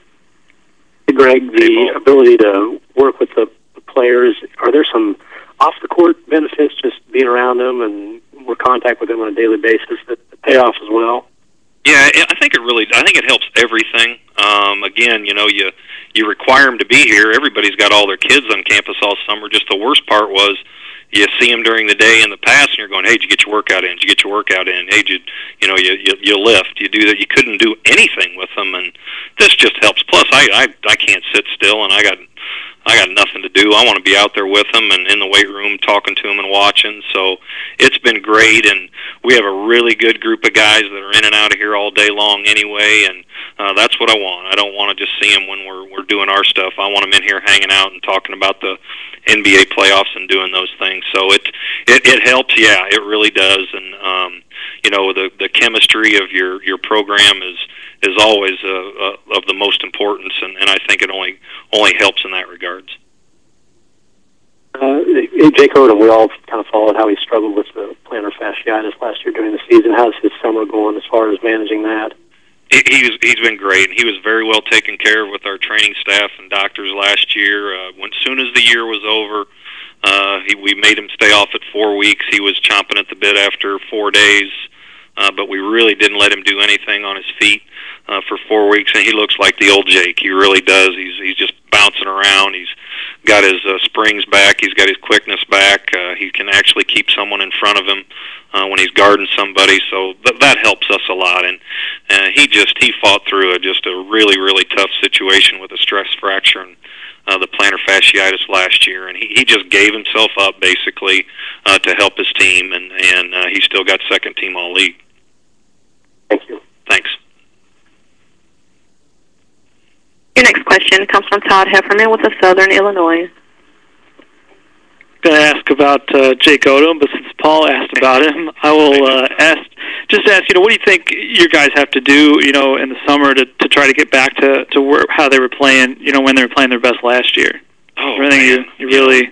Hey, Greg, the ability to work with the players, are there some off-the-court benefits, just being around them and more contact with them on a daily basis that pay off as well? Yeah, I think it helps everything. Again, you require them to be here. Everybody's got all their kids on campus all summer. Just the worst part was you see them during the day in the past, and you're going, hey, did you get your workout in? Did you get your workout in? Hey, you lift. You do that. You couldn't do anything with them, and this just helps. Plus, I can't sit still, and I got nothing to do. I want to be out there with them and in the weight room talking to them and watching. So it's been great, and we have a really good group of guys that are in and out of here all day long anyway, and that's what I want. I don't want to just see them when we're doing our stuff. I want them in here hanging out and talking about the NBA playoffs and doing those things. So it helps. Yeah, it really does. And the chemistry of your program is always of the most importance, and I think it only helps in that regards. Jake Odom, we all kind of followed how he struggled with the plantar fasciitis last year during the season. How's his summer going as far as managing that? He's been great. He was very well taken care of with our training staff and doctors last year. As soon as the year was over, We made him stay off at 4 weeks. He was chomping at the bit after 4 days, but we really didn't let him do anything on his feet for 4 weeks, and he looks like the old Jake. He really does. He's just bouncing around. He's got his springs back. He's got his quickness back. He can actually keep someone in front of him when he's guarding somebody, so that helps us a lot. And he fought through just a really, really tough situation with a stress fracture and the plantar fasciitis last year, and he just gave himself up basically to help his team, and he still got second team all league. Thank you. Thanks. Your next question comes from Todd Heffernan with the Southern Illinois. Going to ask about Jake Odom, but since Paul asked about him, I will ask. What do you think your guys have to do, in the summer to try to get back to how they were playing, when they were playing their best last year? You really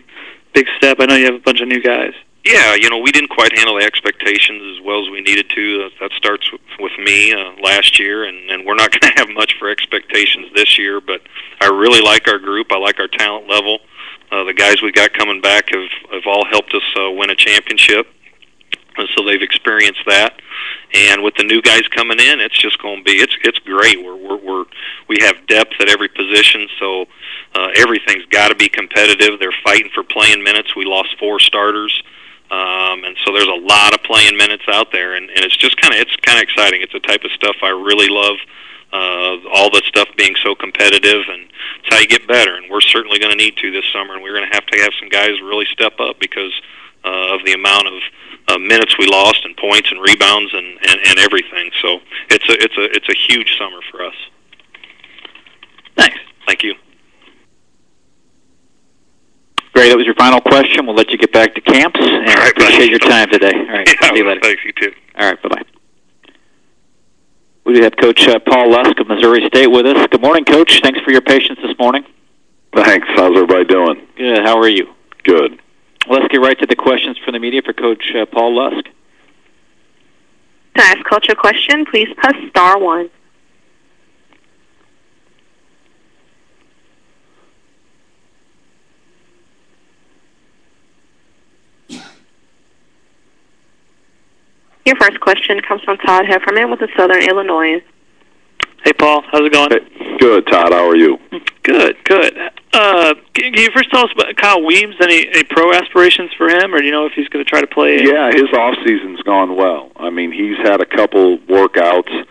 big step. I know you have a bunch of new guys. Yeah, we didn't quite handle the expectations as well as we needed to. That starts with me last year, and we're not going to have much for expectations this year, but I really like our group. I like our talent level. The guys we got coming back have all helped us win a championship, and so they've experienced that. And with the new guys coming in, it's just going to be it's great. We have depth at every position, so everything's got to be competitive. They're fighting for playing minutes. We lost 4 starters. And so there's a lot of playing minutes out there, and it's just kind of exciting. It's the type of stuff I really love. All the stuff being so competitive, and it's how you get better. And we're certainly going to need to this summer, and we're going to have some guys really step up because of the amount of minutes we lost, and points, and rebounds, and everything. So it's a huge summer for us. Thanks. Thank you. Great. That was your final question. We'll let you get back to camps, and I appreciate your time today. All right. Yeah, see you later. Thanks, you too. All right. Bye-bye. We do have Coach Paul Lusk of Missouri State with us. Good morning, Coach. Thanks for your patience this morning. Thanks. How's everybody doing? Good. How are you? Good. Well, let's get right to the questions from the media for Coach Paul Lusk. To ask Coach a question, please press star 1. Your first question comes from Todd Heffernan with the Southern Illinois. Hey, Paul. How's it going? Hey, good, Todd. How are you? Good. Can you first tell us about Kyle Weems? Any pro aspirations for him, or do you know if he's going to try to play? Yeah, his off-season's gone well. I mean, he's had a couple workouts.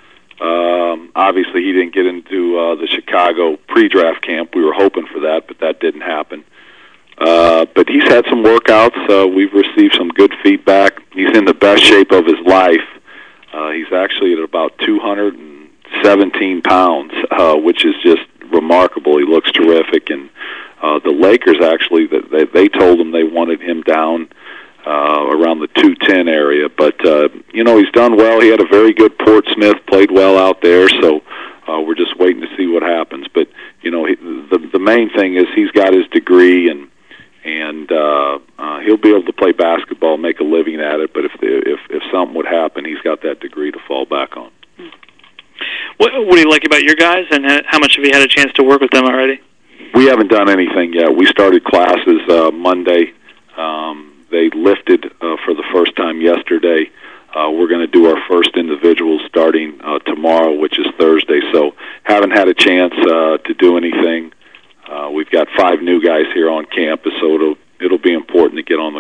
Obviously, he didn't get into the Chicago pre-draft camp. We were hoping for that, but that didn't happen. But he's had some workouts. We've received some good feedback. He's in the best shape of his life. He's actually at about 217 pounds, which is just remarkable. He looks terrific. And the Lakers actually, they told him they wanted him down around the 210 area. But, he's done well. He had a very good Portsmouth, played well out there. So we're just waiting to see what happens. But, the main thing is he's got his degree, and he'll be able to play basketball, make a living at it. But if something would happen, he's got that degree to fall back on. What do you like about your guys, and how much have you had a chance to work with them already? We haven't done anything yet. We started classes Monday. They lifted for the first time yesterday. We're going to do our first individuals starting tomorrow, which is Thursday. So haven't had a chance to do anything. We've got 5 new guys here on campus, so it'll be important to get on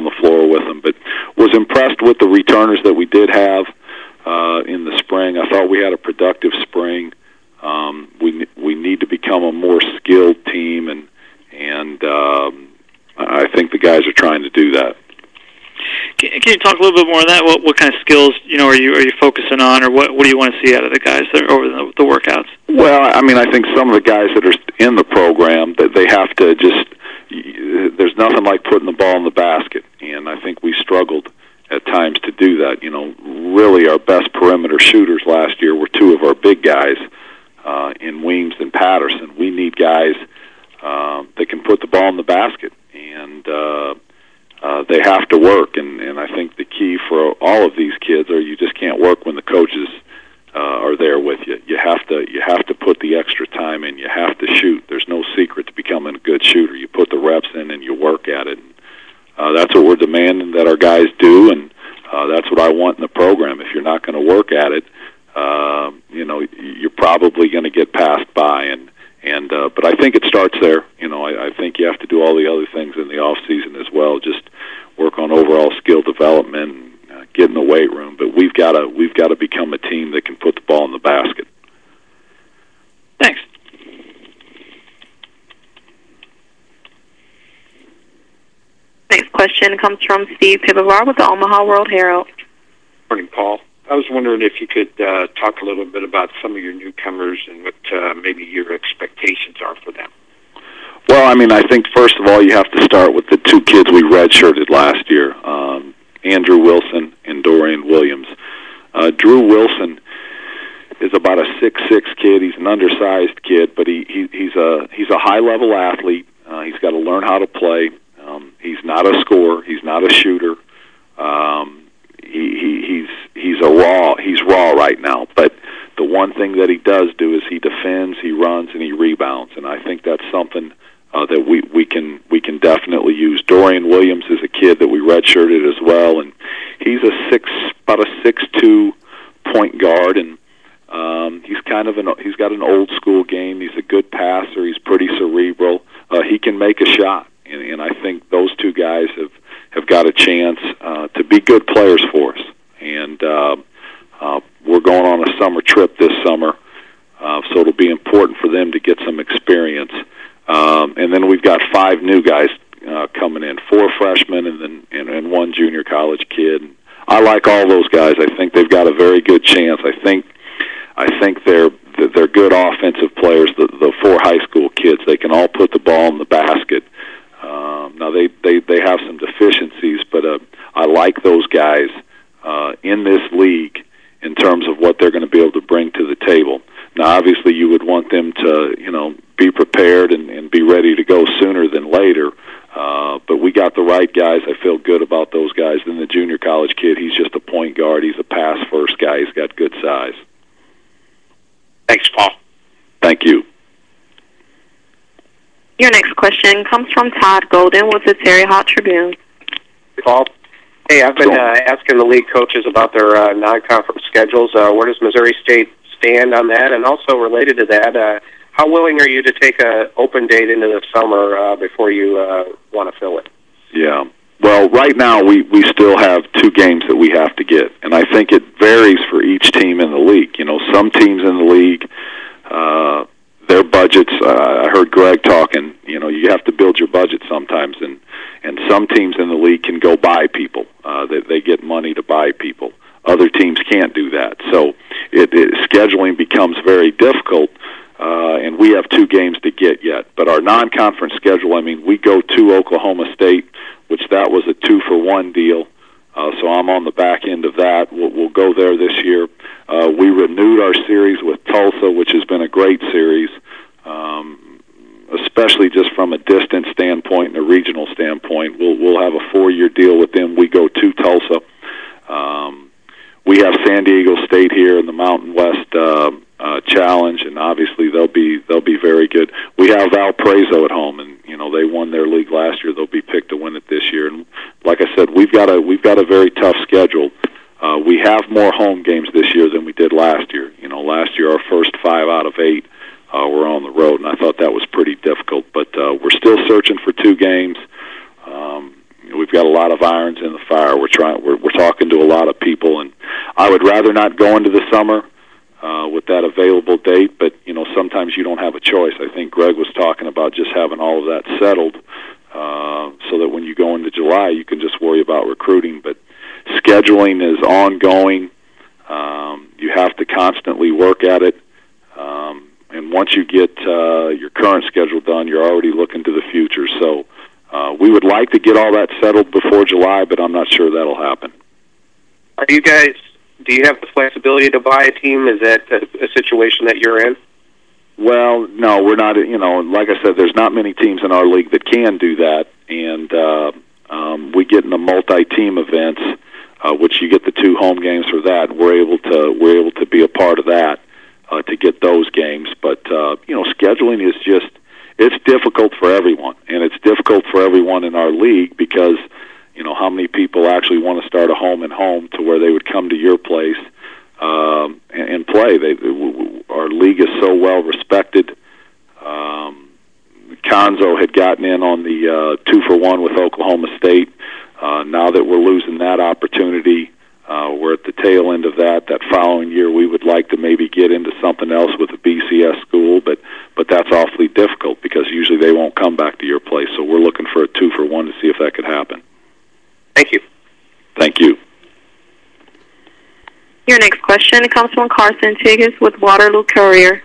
the floor with them. But was impressed with the returners that we did have in the spring. I thought we had a productive spring. We need to become a more skilled team, and I think the guys are trying to do that. Can you talk a little bit more on that? What kind of skills are you focusing on, or what do you want to see out of the guys that are over the workouts? Well, I mean, I think some of the guys that are in the program, that they have to just. There's nothing like putting the ball in the basket, and I think we struggled at times to do that. Really our best perimeter shooters last year were 2 of our big guys in Weems and Patterson. We need guys that can put the ball in the basket, and they have to work. And I think the key for all of these kids are you just can't work when the coaches are there with you. You have to put the extra time in. You have to shoot. There's no secret to becoming a good shooter. You put the reps in and you the program. If you're not going to work at it, you're probably going to get passed by. But I think it starts there. I think you have to do all the other things in the off season as well. Just work on overall skill development, get in the weight room. But we've got to become a team that can put the ball in the basket. Thanks. Next question comes from Steve Pivovar with the Omaha World Herald. Morning, Paul. I was wondering if you could talk a little bit about some of your newcomers and what maybe your expectations are for them. Well, I think first of all you have to start with the two kids we redshirted last year, Andrew Wilson and Dorian Williams. Drew Wilson is about a 6'6" kid. He's an undersized kid, but he's a high-level athlete. He's got to learn how to play. He's not a scorer. He's not a shooter. He's raw right now. But the one thing that he does do is he defends, he runs, and he rebounds. And I think that's something that we can definitely use. Dorian Williams is a kid that we redshirted as well, and he's about a 6'2" point guard, and he's got an old school game. He's a good passer. He's pretty cerebral. He can make a shot, and I think those two guys have got a chance to be good players for us. And we're going on a summer trip this summer, so it'll be important for them to get some experience. And then we've got 5 new guys coming in, 4 freshmen and 1 junior college kid. I like all those guys. I think they've got a very good chance. I think they're good offensive players. The 4 high school kids, they can all put the ball in the basket. Now they have some deficiencies, but I like those guys in this league in terms of what they're going to be able to bring to the table. Now, obviously, you would want them to, be prepared and be ready to go sooner than later. But we got the right guys. I feel good about those guys. Then the junior college kid, he's just a point guard. He's a pass-first guy. He's got good size. Thanks, Paul. Thank you. Your next question comes from Todd Golden with the Terre Haute Tribune. Paul? Hey, I've been asking the league coaches about their non-conference schedules. Where does Missouri State stand on that? And also related to that, how willing are you to take an open date into the summer before you want to fill it? Yeah. Well, right now we still have 2 games that we have to get, and I think it varies for each team in the league. Some teams in the league, their budgets, I heard Greg talking, you have to build your budget sometimes, and some teams in the league can go buy people. They get money to buy people. Other teams can't do that. So scheduling becomes very difficult, and we have 2 games to get yet. But our non-conference schedule, we go to Oklahoma State, which that was a 2-for-1 deal. So I'm on the back end of that. We'll go there this year. We renewed our series with Tulsa, which has been a great series, especially just from a distance standpoint and a regional standpoint. We'll have a 4-year deal with them. We go to Tulsa. We have San Diego State here in the Mountain West Challenge, and obviously they'll be very good. We have Valparaiso at home, and they won their league last year. They'll be picked to win it this year. And like I said, we've got a very tough schedule. We have more home games this year than we did last year. Last year our first 5 out of 8 were on the road, and I thought that was pretty difficult. But we're still searching for 2 games. We've got a lot of irons in the fire. We're talking to a lot of people, and I would rather not go into the summer with that available date, but sometimes you don't have a choice. I think Greg was talking about just having all of that settled so that when you go into July you can just worry about recruiting. But scheduling is ongoing. You have to constantly work at it, and once you get your current schedule done, you're already looking to the future. So we would like to get all that settled before July, but I'm not sure that'll happen. Do you have the flexibility to buy a team? Is that a situation that you're in? Well, no, we're not. Like I said, there's not many teams in our league that can do that, and we get in the multi-team events, which you get the 2 home games for that. We're able to be a part of that to get those games. But scheduling is it's difficult for everyone, and it's difficult for everyone in our league because how many people actually want to start a home and home to where they would come to your place and play. Our league is so well respected. Conzo had gotten in on the 2-for-1 with Oklahoma State. Now that we're losing that opportunity, we're at the tail end of that. That following year, we would like to maybe get into something else with a BCS school, but that's awfully difficult because usually they won't come back to your place. So we're looking for a 2-for-1 to see if that could happen. Thank you. Thank you. Your next question comes from Carson Tiggis with Waterloo Courier.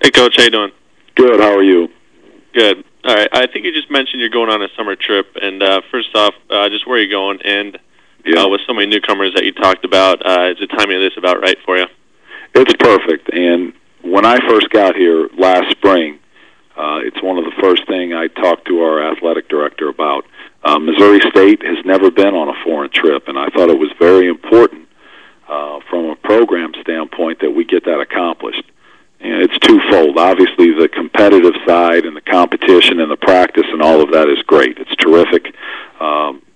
Hey, Coach. How you doing? Good. How are you? Good. All right. I think you just mentioned you're going on a summer trip. And first off, just where are you going? And with so many newcomers that you talked about, is the timing of this about right for you? It's perfect. And when I first got here last spring, it's one of the first things I talked to our athletic director about. Missouri State has never been on a foreign trip, and I thought it was very important from a program standpoint that we get that accomplished. And it's twofold. Obviously, the competitive side and the competition and the practice and all of that is great. It's terrific.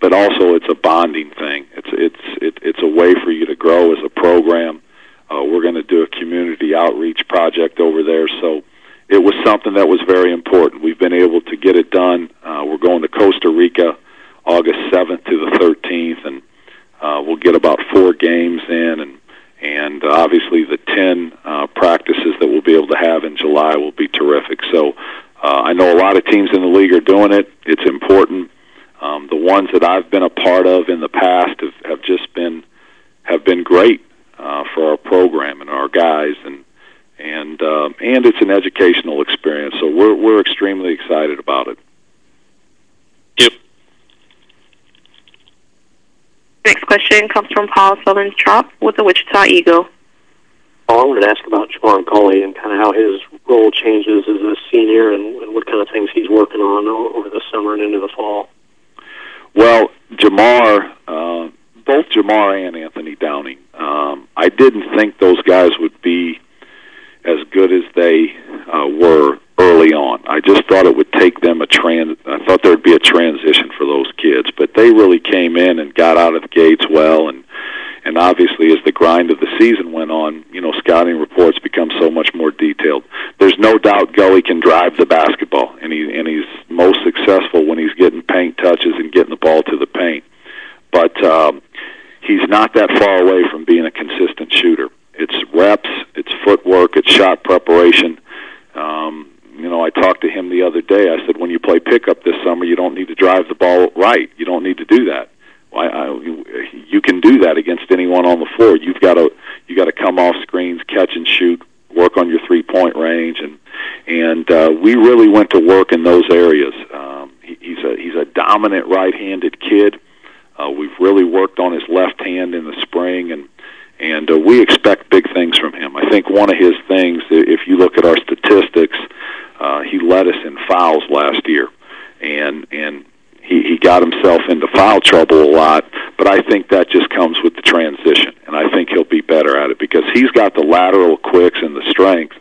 But also, it's a bonding thing. It's a way for you to grow as a program. We're going to do a community outreach project over there, so it was something that was very important. We've been able to get it done. We're going to Costa Rica August 7th to the 13th, and we'll get about 4 games in, and obviously the 10 practices that we'll be able to have in July will be terrific. So I know a lot of teams in the league are doing it. It's important. The ones that I've been a part of in the past have been great for our program and our guys, and it's an educational experience. So we're extremely excited about it. Yep. Next question comes from Paul Southern-Trop with the Wichita Eagle. Paul, I wanted to ask about Jamar Gully and kind of how his role changes as a senior and what kind of things he's working on over the summer and into the fall. Well, Jamar, both Jamar and Anthony Downing, I didn't think those guys would be as good as they were early on. I just thought it would take them I thought there would be a transition for those kids, but they really came in and got out of the gates well, and obviously as the grind of the season went on, scouting reports become so much more detailed. There's no doubt Gully can drive the basketball, and he's most successful when he's getting paint touches and getting the ball to the paint. But he's not that far away from being a consistent shooter. It's reps, it's footwork, it's shot preparation. I talked to him the other day. I said, when you play pickup this summer, you don't need to drive the ball right. You don't need to do that. You can do that against anyone on the floor. You got to come off screens, catch and shoot, work on your 3-point range, and we really went to work in those areas. He's a dominant right-handed kid. We've really worked on his left hand in the spring, and we expect big things from him. I think one of his things, if you look at our statistics, he led us in fouls last year, and he got himself into foul trouble a lot, but I think that just comes with the transition, and I think he'll be better at it because he's got the lateral quicks and the strength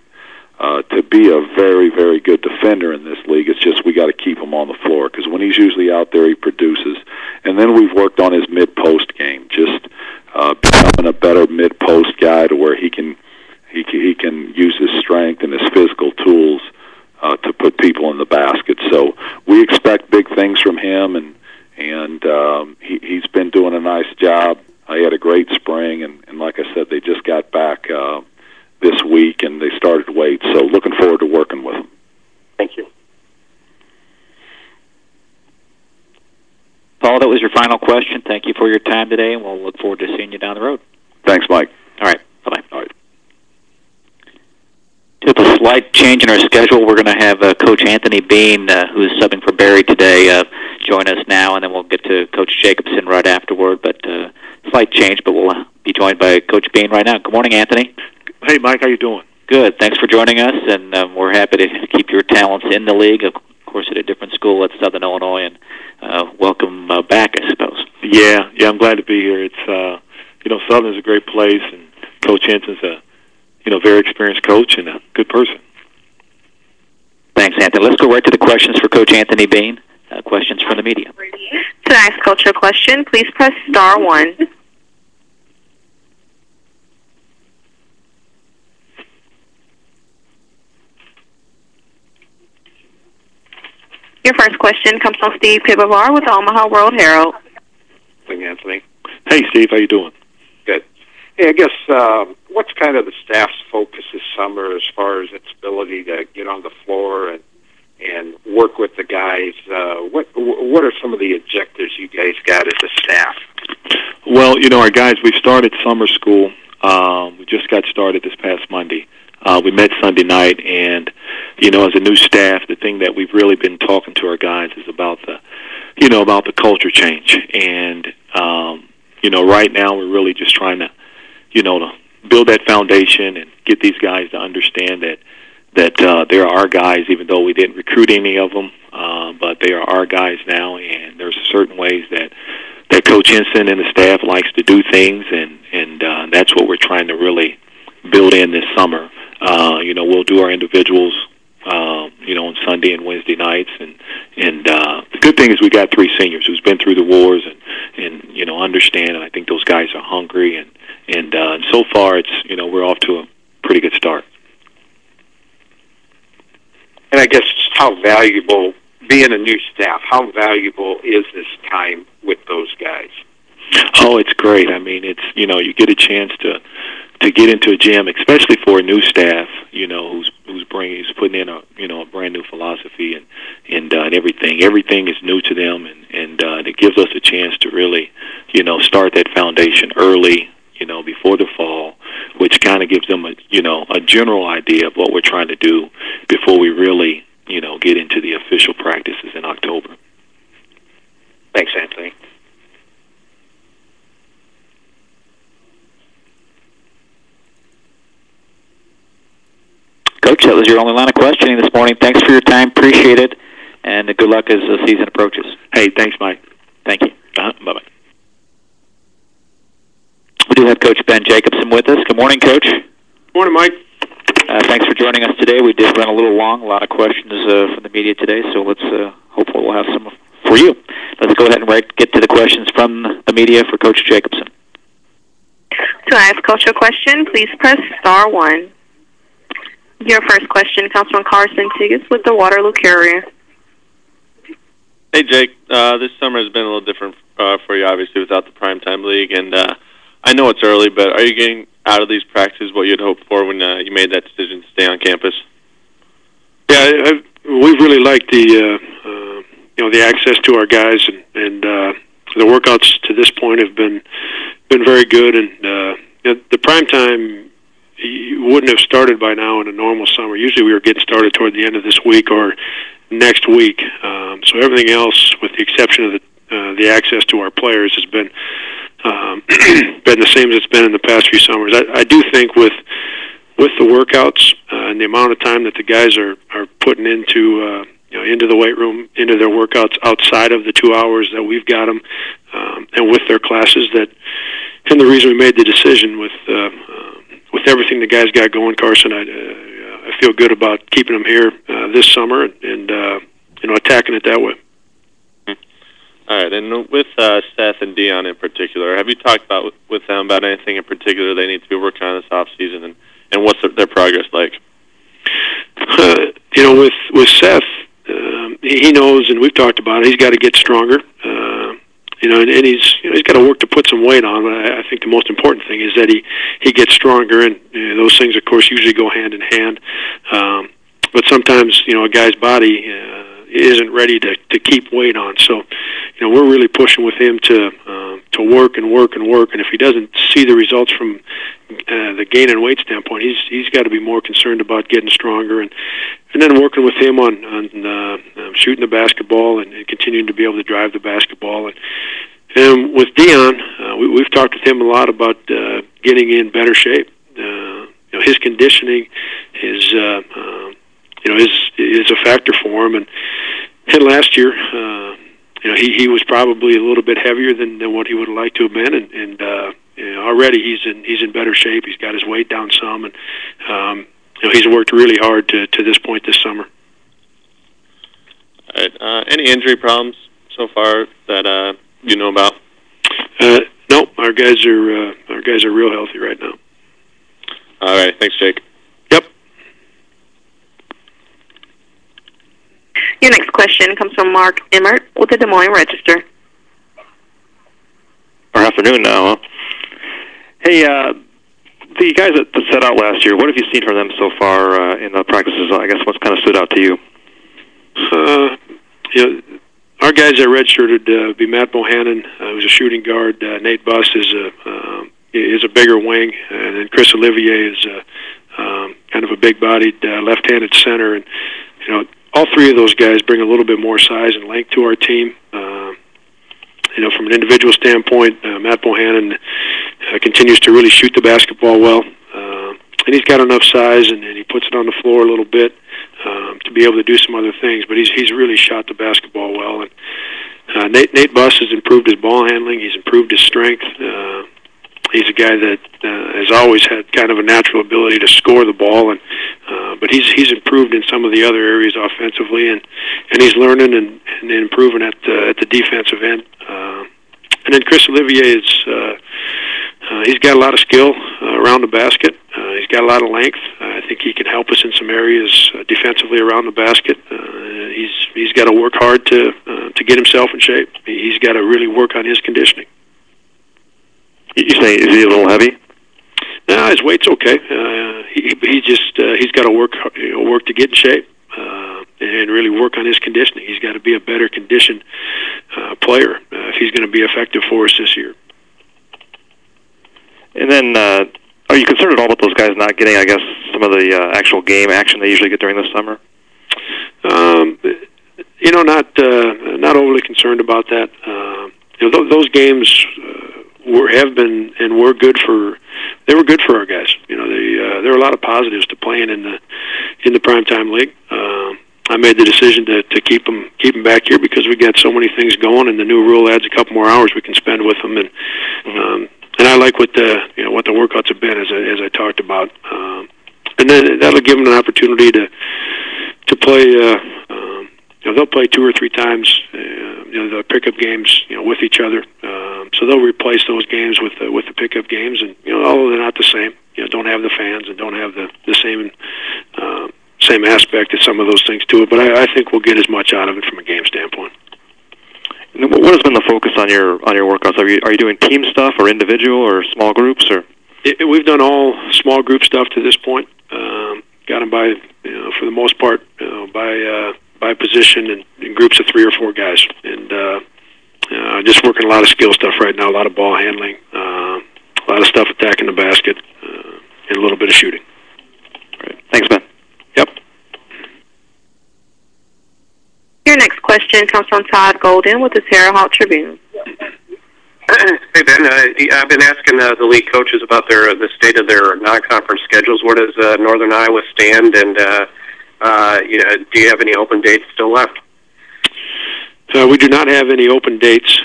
to be a very, very good defender in this league. It's just we got to keep him on the floor because when he's usually out there, he produces. And then we've worked on his mid-post game, just becoming a better mid-post guy to where he can use his strength and his physical tools to put people in the basket. So we expect big things from him, and he's been doing a nice job. He had a great spring, and like I said, they just got back this week, and they started weights. So looking forward to working with him. Thank you. Paul, that was your final question. Thank you for your time today, and we'll look forward to seeing you down the road. Thanks, Mike. All right. Bye-bye. All right. With a slight change in our schedule, we're going to have Coach Anthony Bean, who is subbing for Barry today, join us now, and then we'll get to Coach Jacobson right afterward. But slight change, but we'll be joined by Coach Bean right now. Good morning, Anthony. Hey, Mike. How you doing? Good. Thanks for joining us, and we're happy to keep your talents in the league, of course, at a different school at Southern Illinois, and welcome back, I suppose. Yeah, I'm glad to be here. It's Southern's a great place, and Coach Henson's a very experienced coach and a good person. Thanks, Anthony. Let's go right to the questions for Coach Anthony Bean. Questions from the media. To ask Coach a question, please press star 1. Your first question comes from Steve Pivovar with the Omaha World Herald. Thank you, Anthony. Hey, Steve, how you doing? Good. Hey, I guess what's kind of the staff's focus this summer as far as its ability to get on the floor and work with the guys? What are some of the objectives you guys got as a staff? Well, our guys, we've started summer school. We just got started this past Monday. We met Sunday night, and, as a new staff, the thing that we've really been talking to our guys is about the culture change. And, right now we're really just trying to, to build that foundation and get these guys to understand that there are our guys, even though we didn't recruit any of them, but they are our guys now, and there's certain ways that Coach Ensign and the staff likes to do things, and that's what we're trying to really build in this summer. We'll do our individuals, on Sunday and Wednesday nights, and the good thing is we got 3 seniors who's been through the wars and understand, and I think those guys are hungry, and so far it's we're off to a pretty good start. And I guess how valuable, being a new staff, how valuable is this time with those guys? Oh, it's great. I mean, it's you get a chance to get into a gym, especially for a new staff, who's putting in a brand new philosophy and everything. Everything is new to them, and it gives us a chance to really start that foundation early, before the fall, which kind of gives them a general idea of what we're trying to do before we really get into the official practices in October. Thanks, Anthony. Coach, that was your only line of questioning this morning. Thanks for your time. Appreciate it. And good luck as the season approaches. Hey, thanks, Mike. Thank you. Bye-bye. We do have Coach Ben Jacobson with us. Good morning, Coach. Good morning, Mike. Thanks for joining us today. We did run a little long, a lot of questions from the media today, so let's hopefully we'll have some for you. Let's go ahead and get to the questions from the media for Coach Jacobson. To ask Coach a question, please press star 1. Your first question comes from Carson Tigas with the Waterloo Courier. Hey, Jake. This summer has been a little different for you, obviously, without the primetime league. And I know it's early, but are you getting out of these practices what you'd hoped for when you made that decision to stay on campus? Yeah, we've really liked the access to our guys, and the workouts to this point have been very good. And the primetime wouldn't have started by now in a normal summer. Usually we were getting started toward the end of this week or next week. So everything else, with the exception of the access to our players, has been the same as it's been in the past few summers. I do think with the workouts and the amount of time that the guys are putting into the weight room, into their workouts outside of the 2 hours that we've got them, and with their classes, and the reason we made the decision with everything the guys got going, Carson, I feel good about keeping them here this summer and attacking it that way. All right, and with Seth and Dion in particular, have you talked with them about anything in particular they need to be working on this off season, and what's their progress like? With Seth, he knows, and we've talked about it. He's got to get stronger. And he's got to work to put some weight on. But I think the most important thing is that he gets stronger, and those things, of course, usually go hand in hand. But sometimes, a guy's body isn't ready to keep weight on. So, we're really pushing with him to work and work and work. And if he doesn't see the results from the gain in weight standpoint, he's got to be more concerned about getting stronger and then working with him on shooting the basketball and continuing to be able to drive the basketball. And with Dion, we've talked with him a lot about getting in better shape. His conditioning is a factor for him. And last year, he was probably a little bit heavier than what he would have liked to have been, and already he's in better shape. He's got his weight down some, and he's worked really hard to this point this summer. All right. Any injury problems so far that you know about? No, our guys are real healthy right now. All right, thanks, Jake. Yep. Your next question comes from Mark Emmert with the Des Moines Register. Or afternoon now, huh? Hey, the guys that set out last year, what have you seen from them so far in the practices? I guess what's kind of stood out to you? Our guys that redshirted be Matt Bohannon, who's a shooting guard. Nate Buss is a bigger wing, and then Chris Olivier is kind of a big-bodied left-handed center. And all three of those guys bring a little bit more size and length to our team. From an individual standpoint, Matt Bohannon continues to really shoot the basketball well, and he's got enough size, and he puts it on the floor a little bit to be able to do some other things. But he's really shot the basketball well. And Nate Buss has improved his ball handling. He's improved his strength. He's a guy that has always had kind of a natural ability to score the ball, but he's improved in some of the other areas offensively, and he's learning and improving at the defensive end. And then Chris Olivier he's got a lot of skill around the basket. He's got a lot of length. I think he can help us in some areas defensively around the basket. He's got to work hard to get himself in shape. He's got to really work on his conditioning. You say, is he a little heavy? No, his weight's okay. He's got to work to get in shape and really work on his conditioning. He's got to be a better conditioned player if he's going to be effective for us this year. And then, are you concerned at all about those guys not getting, I guess, some of the actual game action they usually get during the summer? Not overly concerned about that. Those games have been and were good for our guys. There are a lot of positives to playing in the primetime league. I made the decision to keep them back here because we got so many things going, and the new rule adds a couple more hours we can spend with them. And I like what the workouts have been, as I talked about. And then that'll give them an opportunity to play. They'll play 2 or 3 times. The pickup games, with each other. So they'll replace those games with the pickup games, and although they're not the same, don't have the fans and don't have the same aspect of some of those things to it. But I think we'll get as much out of it from a game standpoint. And what has been the focus on your workouts? Are you doing team stuff or individual or small groups or? We've done all small group stuff to this point. Got them by for the most part by position and in groups of 3 or 4 guys, and just working a lot of skill stuff right now. A lot of ball handling, a lot of stuff attacking the basket, and a little bit of shooting. Right. Thanks, Ben. Yep. Your next question comes from Todd Golden with the Terre Haute Tribune. Hey, Ben. I've been asking the league coaches about the state of their non-conference schedules. Where does Northern Iowa stand, and do you have any open dates still left? We do not have any open dates.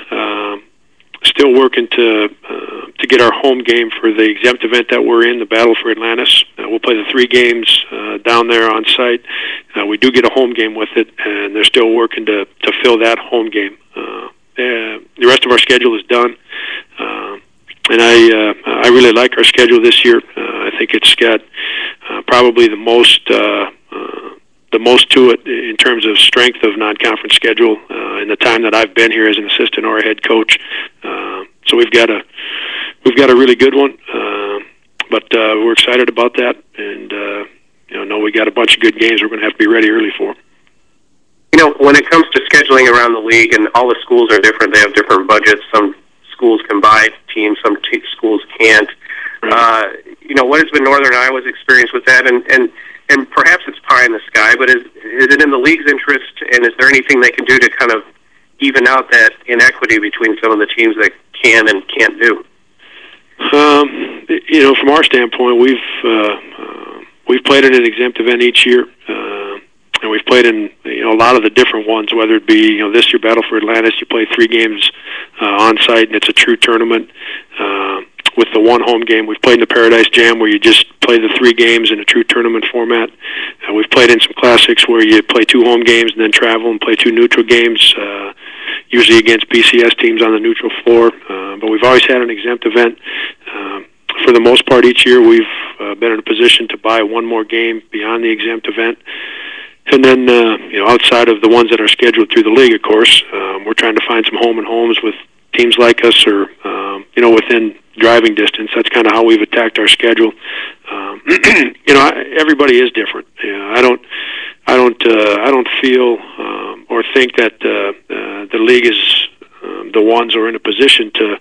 Still working to get our home game for the exempt event that we're in, the Battle for Atlantis. We'll play the 3 games down there on site. We do get a home game with it, and they're still working to fill that home game. The rest of our schedule is done, and I really like our schedule this year. I think it's got probably the most to it in terms of strength of non-conference schedule in the time that I've been here as an assistant or a head coach. So we've got a really good one, but we're excited about that, and know we got a bunch of good games we're going to have to be ready early for. When it comes to scheduling around the league, and all the schools are different, they have different budgets. Some schools can buy teams, some schools can't. Right. What has been Northern Iowa's experience with that? And perhaps it's pie in the sky, but is it in the league's interest, and is there anything they can do to kind of even out that inequity between some of the teams that can and can't do? From our standpoint, we've played in an exempt event each year, and we've played in a lot of the different ones. Whether it be this year Battle for Atlantis, you play 3 games on site, and it's a true tournament. with the one home game. We've played in the Paradise Jam where you just play the 3 games in a true tournament format. We've played in some classics where you play 2 home games and then travel and play 2 neutral games, usually against BCS teams on the neutral floor. But we've always had an exempt event. For the most part, each year we've been in a position to buy one more game beyond the exempt event. And then, outside of the ones that are scheduled through the league, of course, we're trying to find some home and homes with teams like us or, within driving distance. That's kind of how we've attacked our schedule. Everybody is different. I don't feel or think that the league is the ones who are in a position to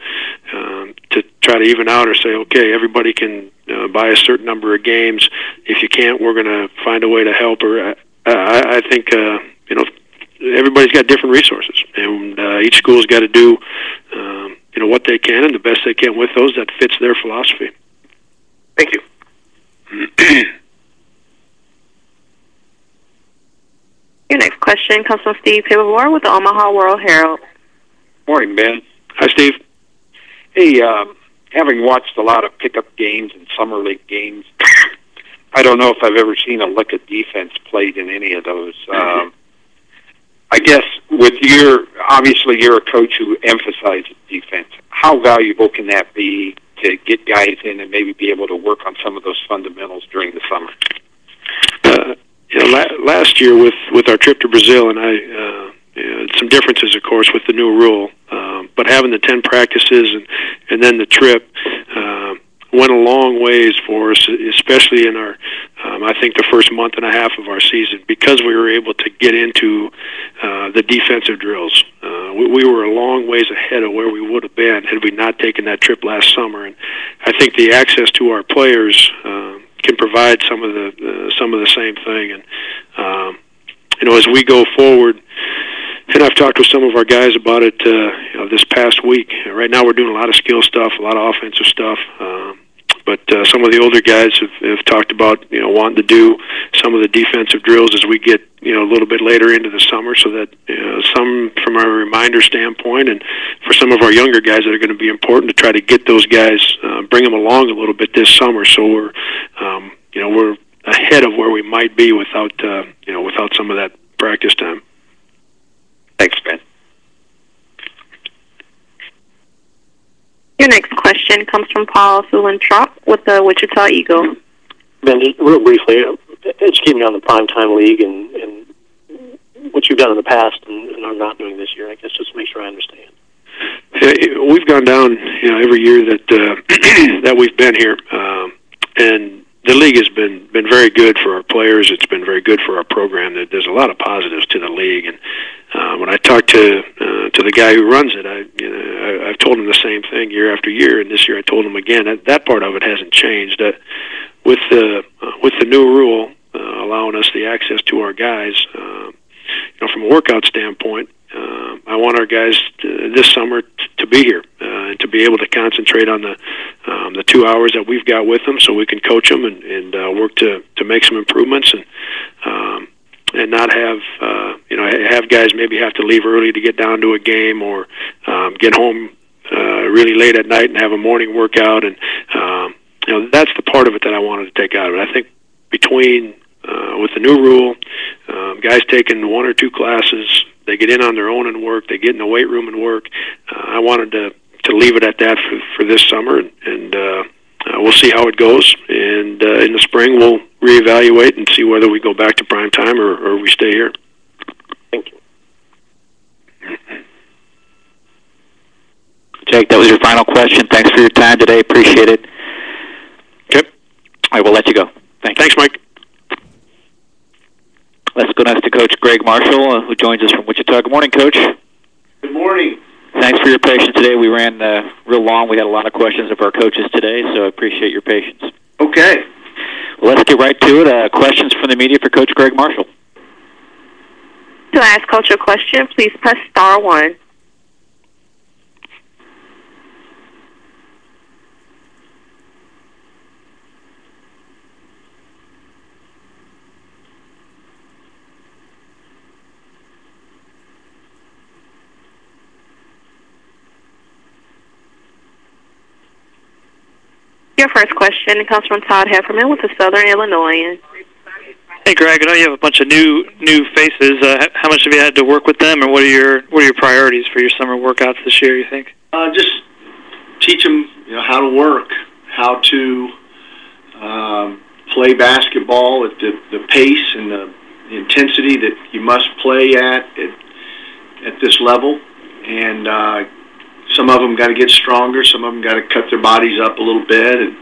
try to even out or say, okay, everybody can buy a certain number of games. If you can't, we're going to find a way to help. Or I think everybody's got different resources, and each school's got to do what they can and the best they can with those that fits their philosophy. Thank you. Your next question comes from Steve Pivovore with the Omaha World Herald. Morning, Ben. Hi, Steve. Hey, having watched a lot of pickup games and summer league games, I don't know if I've ever seen a lick of defense played in any of those. I guess obviously you're a coach who emphasizes defense. How valuable can that be to get guys in and maybe be able to work on some of those fundamentals during the summer? Last year with our trip to Brazil, and some differences, of course, with the new rule, but having the 10 practices and then the trip went a long ways for us, especially in our, I think, the first month and a half of our season, because we were able to get into the defensive drills. We were a long ways ahead of where we would have been had we not taken that trip last summer. And I think the access to our players can provide some of the same thing. And as we go forward, and I've talked with some of our guys about it this past week. Right now we're doing a lot of skill stuff, a lot of offensive stuff. But some of the older guys have talked about wanting to do some of the defensive drills as we get a little bit later into the summer, so that some from a reminder standpoint, and for some of our younger guys that are going to be important to try to get those guys, bring them along a little bit this summer, so we're ahead of where we might be without some of that practice time. Thanks, Ben. Your next question comes from Paul Sulentrop with the Wichita Eagle. Ben, just real briefly, educate me on the Primetime League and what you've done in the past and are not doing this year, I guess, just to make sure I understand. We've gone down every year that we've been here, and the league has been very good for our players. It's been very good for our program. There's a lot of positives to the league, and when I talk to the guy who runs it, I've told him the same thing year after year, and this year I told him again that part of it hasn't changed. With the new rule allowing us the access to our guys, from a workout standpoint, I want our guys this summer to be here and to be able to concentrate on the 2 hours that we've got with them, so we can coach them and work to make some improvements and not have have guys maybe have to leave early to get down to a game or get home really late at night and have a morning workout. And that's the part of it that I wanted to take out of it. I think between with the new rule, guys taking 1 or 2 classes, they get in on their own and work. They get in the weight room and work. I wanted to leave it at that for this summer, and we'll see how it goes. And in the spring, we'll reevaluate and see whether we go back to prime time or we stay here. Thank you. Jake, that was your final question. Thanks for your time today. Appreciate it. Okay. I will let you go. Thanks, Mike. Let's go next to Coach Greg Marshall, who joins us from Wichita. Good morning, Coach. Good morning. Thanks for your patience today. We ran real long. We had a lot of questions of our coaches today, so I appreciate your patience. Okay. Well, let's get right to it. Questions from the media for Coach Greg Marshall. To ask Coach a question, please press star 1. Your first question comes from Todd Hefferman with the Southern Illinois. Hey, Greg. I know you have a bunch of new faces. How much have you had to work with them, and what are your priorities for your summer workouts this year? You think? Just teach them, how to work, how to play basketball at the pace and the intensity that you must play at this level, and some of them got to get stronger. Some of them got to cut their bodies up a little bit, and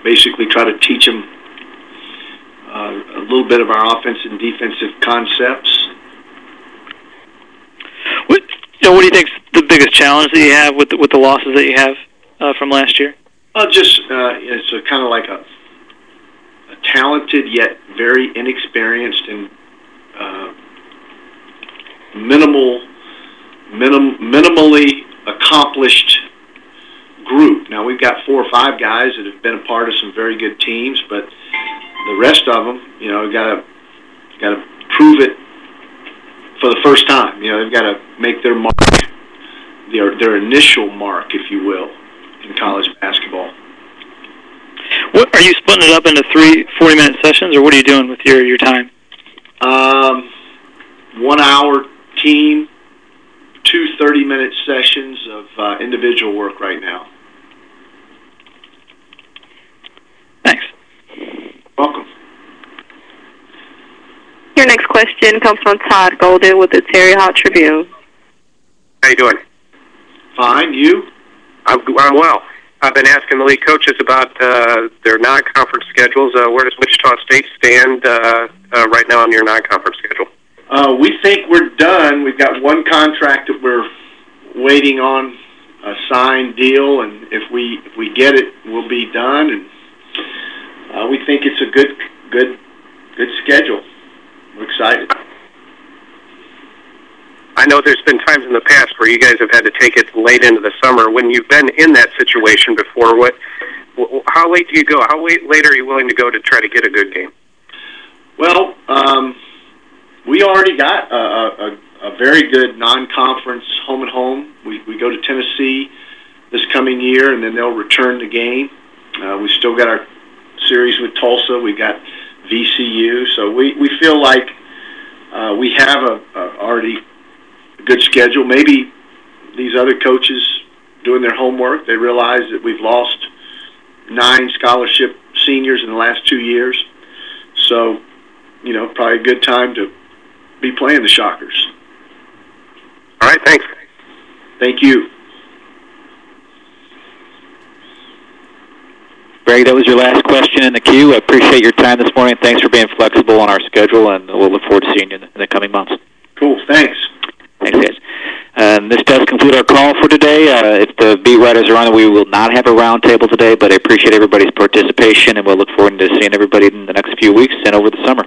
basically try to teach them a little bit of our offensive and defensive concepts. What do you think is the biggest challenge that you have with the losses that you have from last year? Just it's kind of like a talented yet very inexperienced and minimally accomplished group. Now we've got 4 or 5 guys that have been a part of some very good teams, but the rest of them, got to prove it for the first time. They've got to make their mark, their initial mark, if you will, in college basketball. What are you splitting it up into 3 40-minute sessions, or what are you doing with your time? 1 hour team, 2 30-minute sessions of individual work right now. Thanks. Welcome. Your next question comes from Todd Golden with the Terre Haute Tribune. How you doing? Fine. You? I'm well. I've been asking the league coaches about their non-conference schedules. Where does Wichita State stand right now on your non-conference schedule? We think we're done. We've got one contract that we're waiting on a signed deal, and if we get it, we'll be done. And we think it's a good schedule. We're excited. I know there's been times in the past where you guys have had to take it late into the summer. When you've been in that situation before, how late do you go? How late are you willing to go to try to get a good game? Well, we already got a very good non-conference home and home. We go to Tennessee this coming year, and then they'll return the game. We still got our series with Tulsa. We got VCU, so we feel like we have already a good schedule. Maybe these other coaches doing their homework, they realize that we've lost 9 scholarship seniors in the last 2 years. So, probably a good time to be playing the Shockers. All right, thanks. Thank you. Greg, that was your last question in the queue. I appreciate your time this morning. Thanks for being flexible on our schedule, and we'll look forward to seeing you in the coming months. Cool, thanks. Thanks, guys. This does conclude our call for today. If the beat writers are on, we will not have a roundtable today, but I appreciate everybody's participation, and we'll look forward to seeing everybody in the next few weeks and over the summer.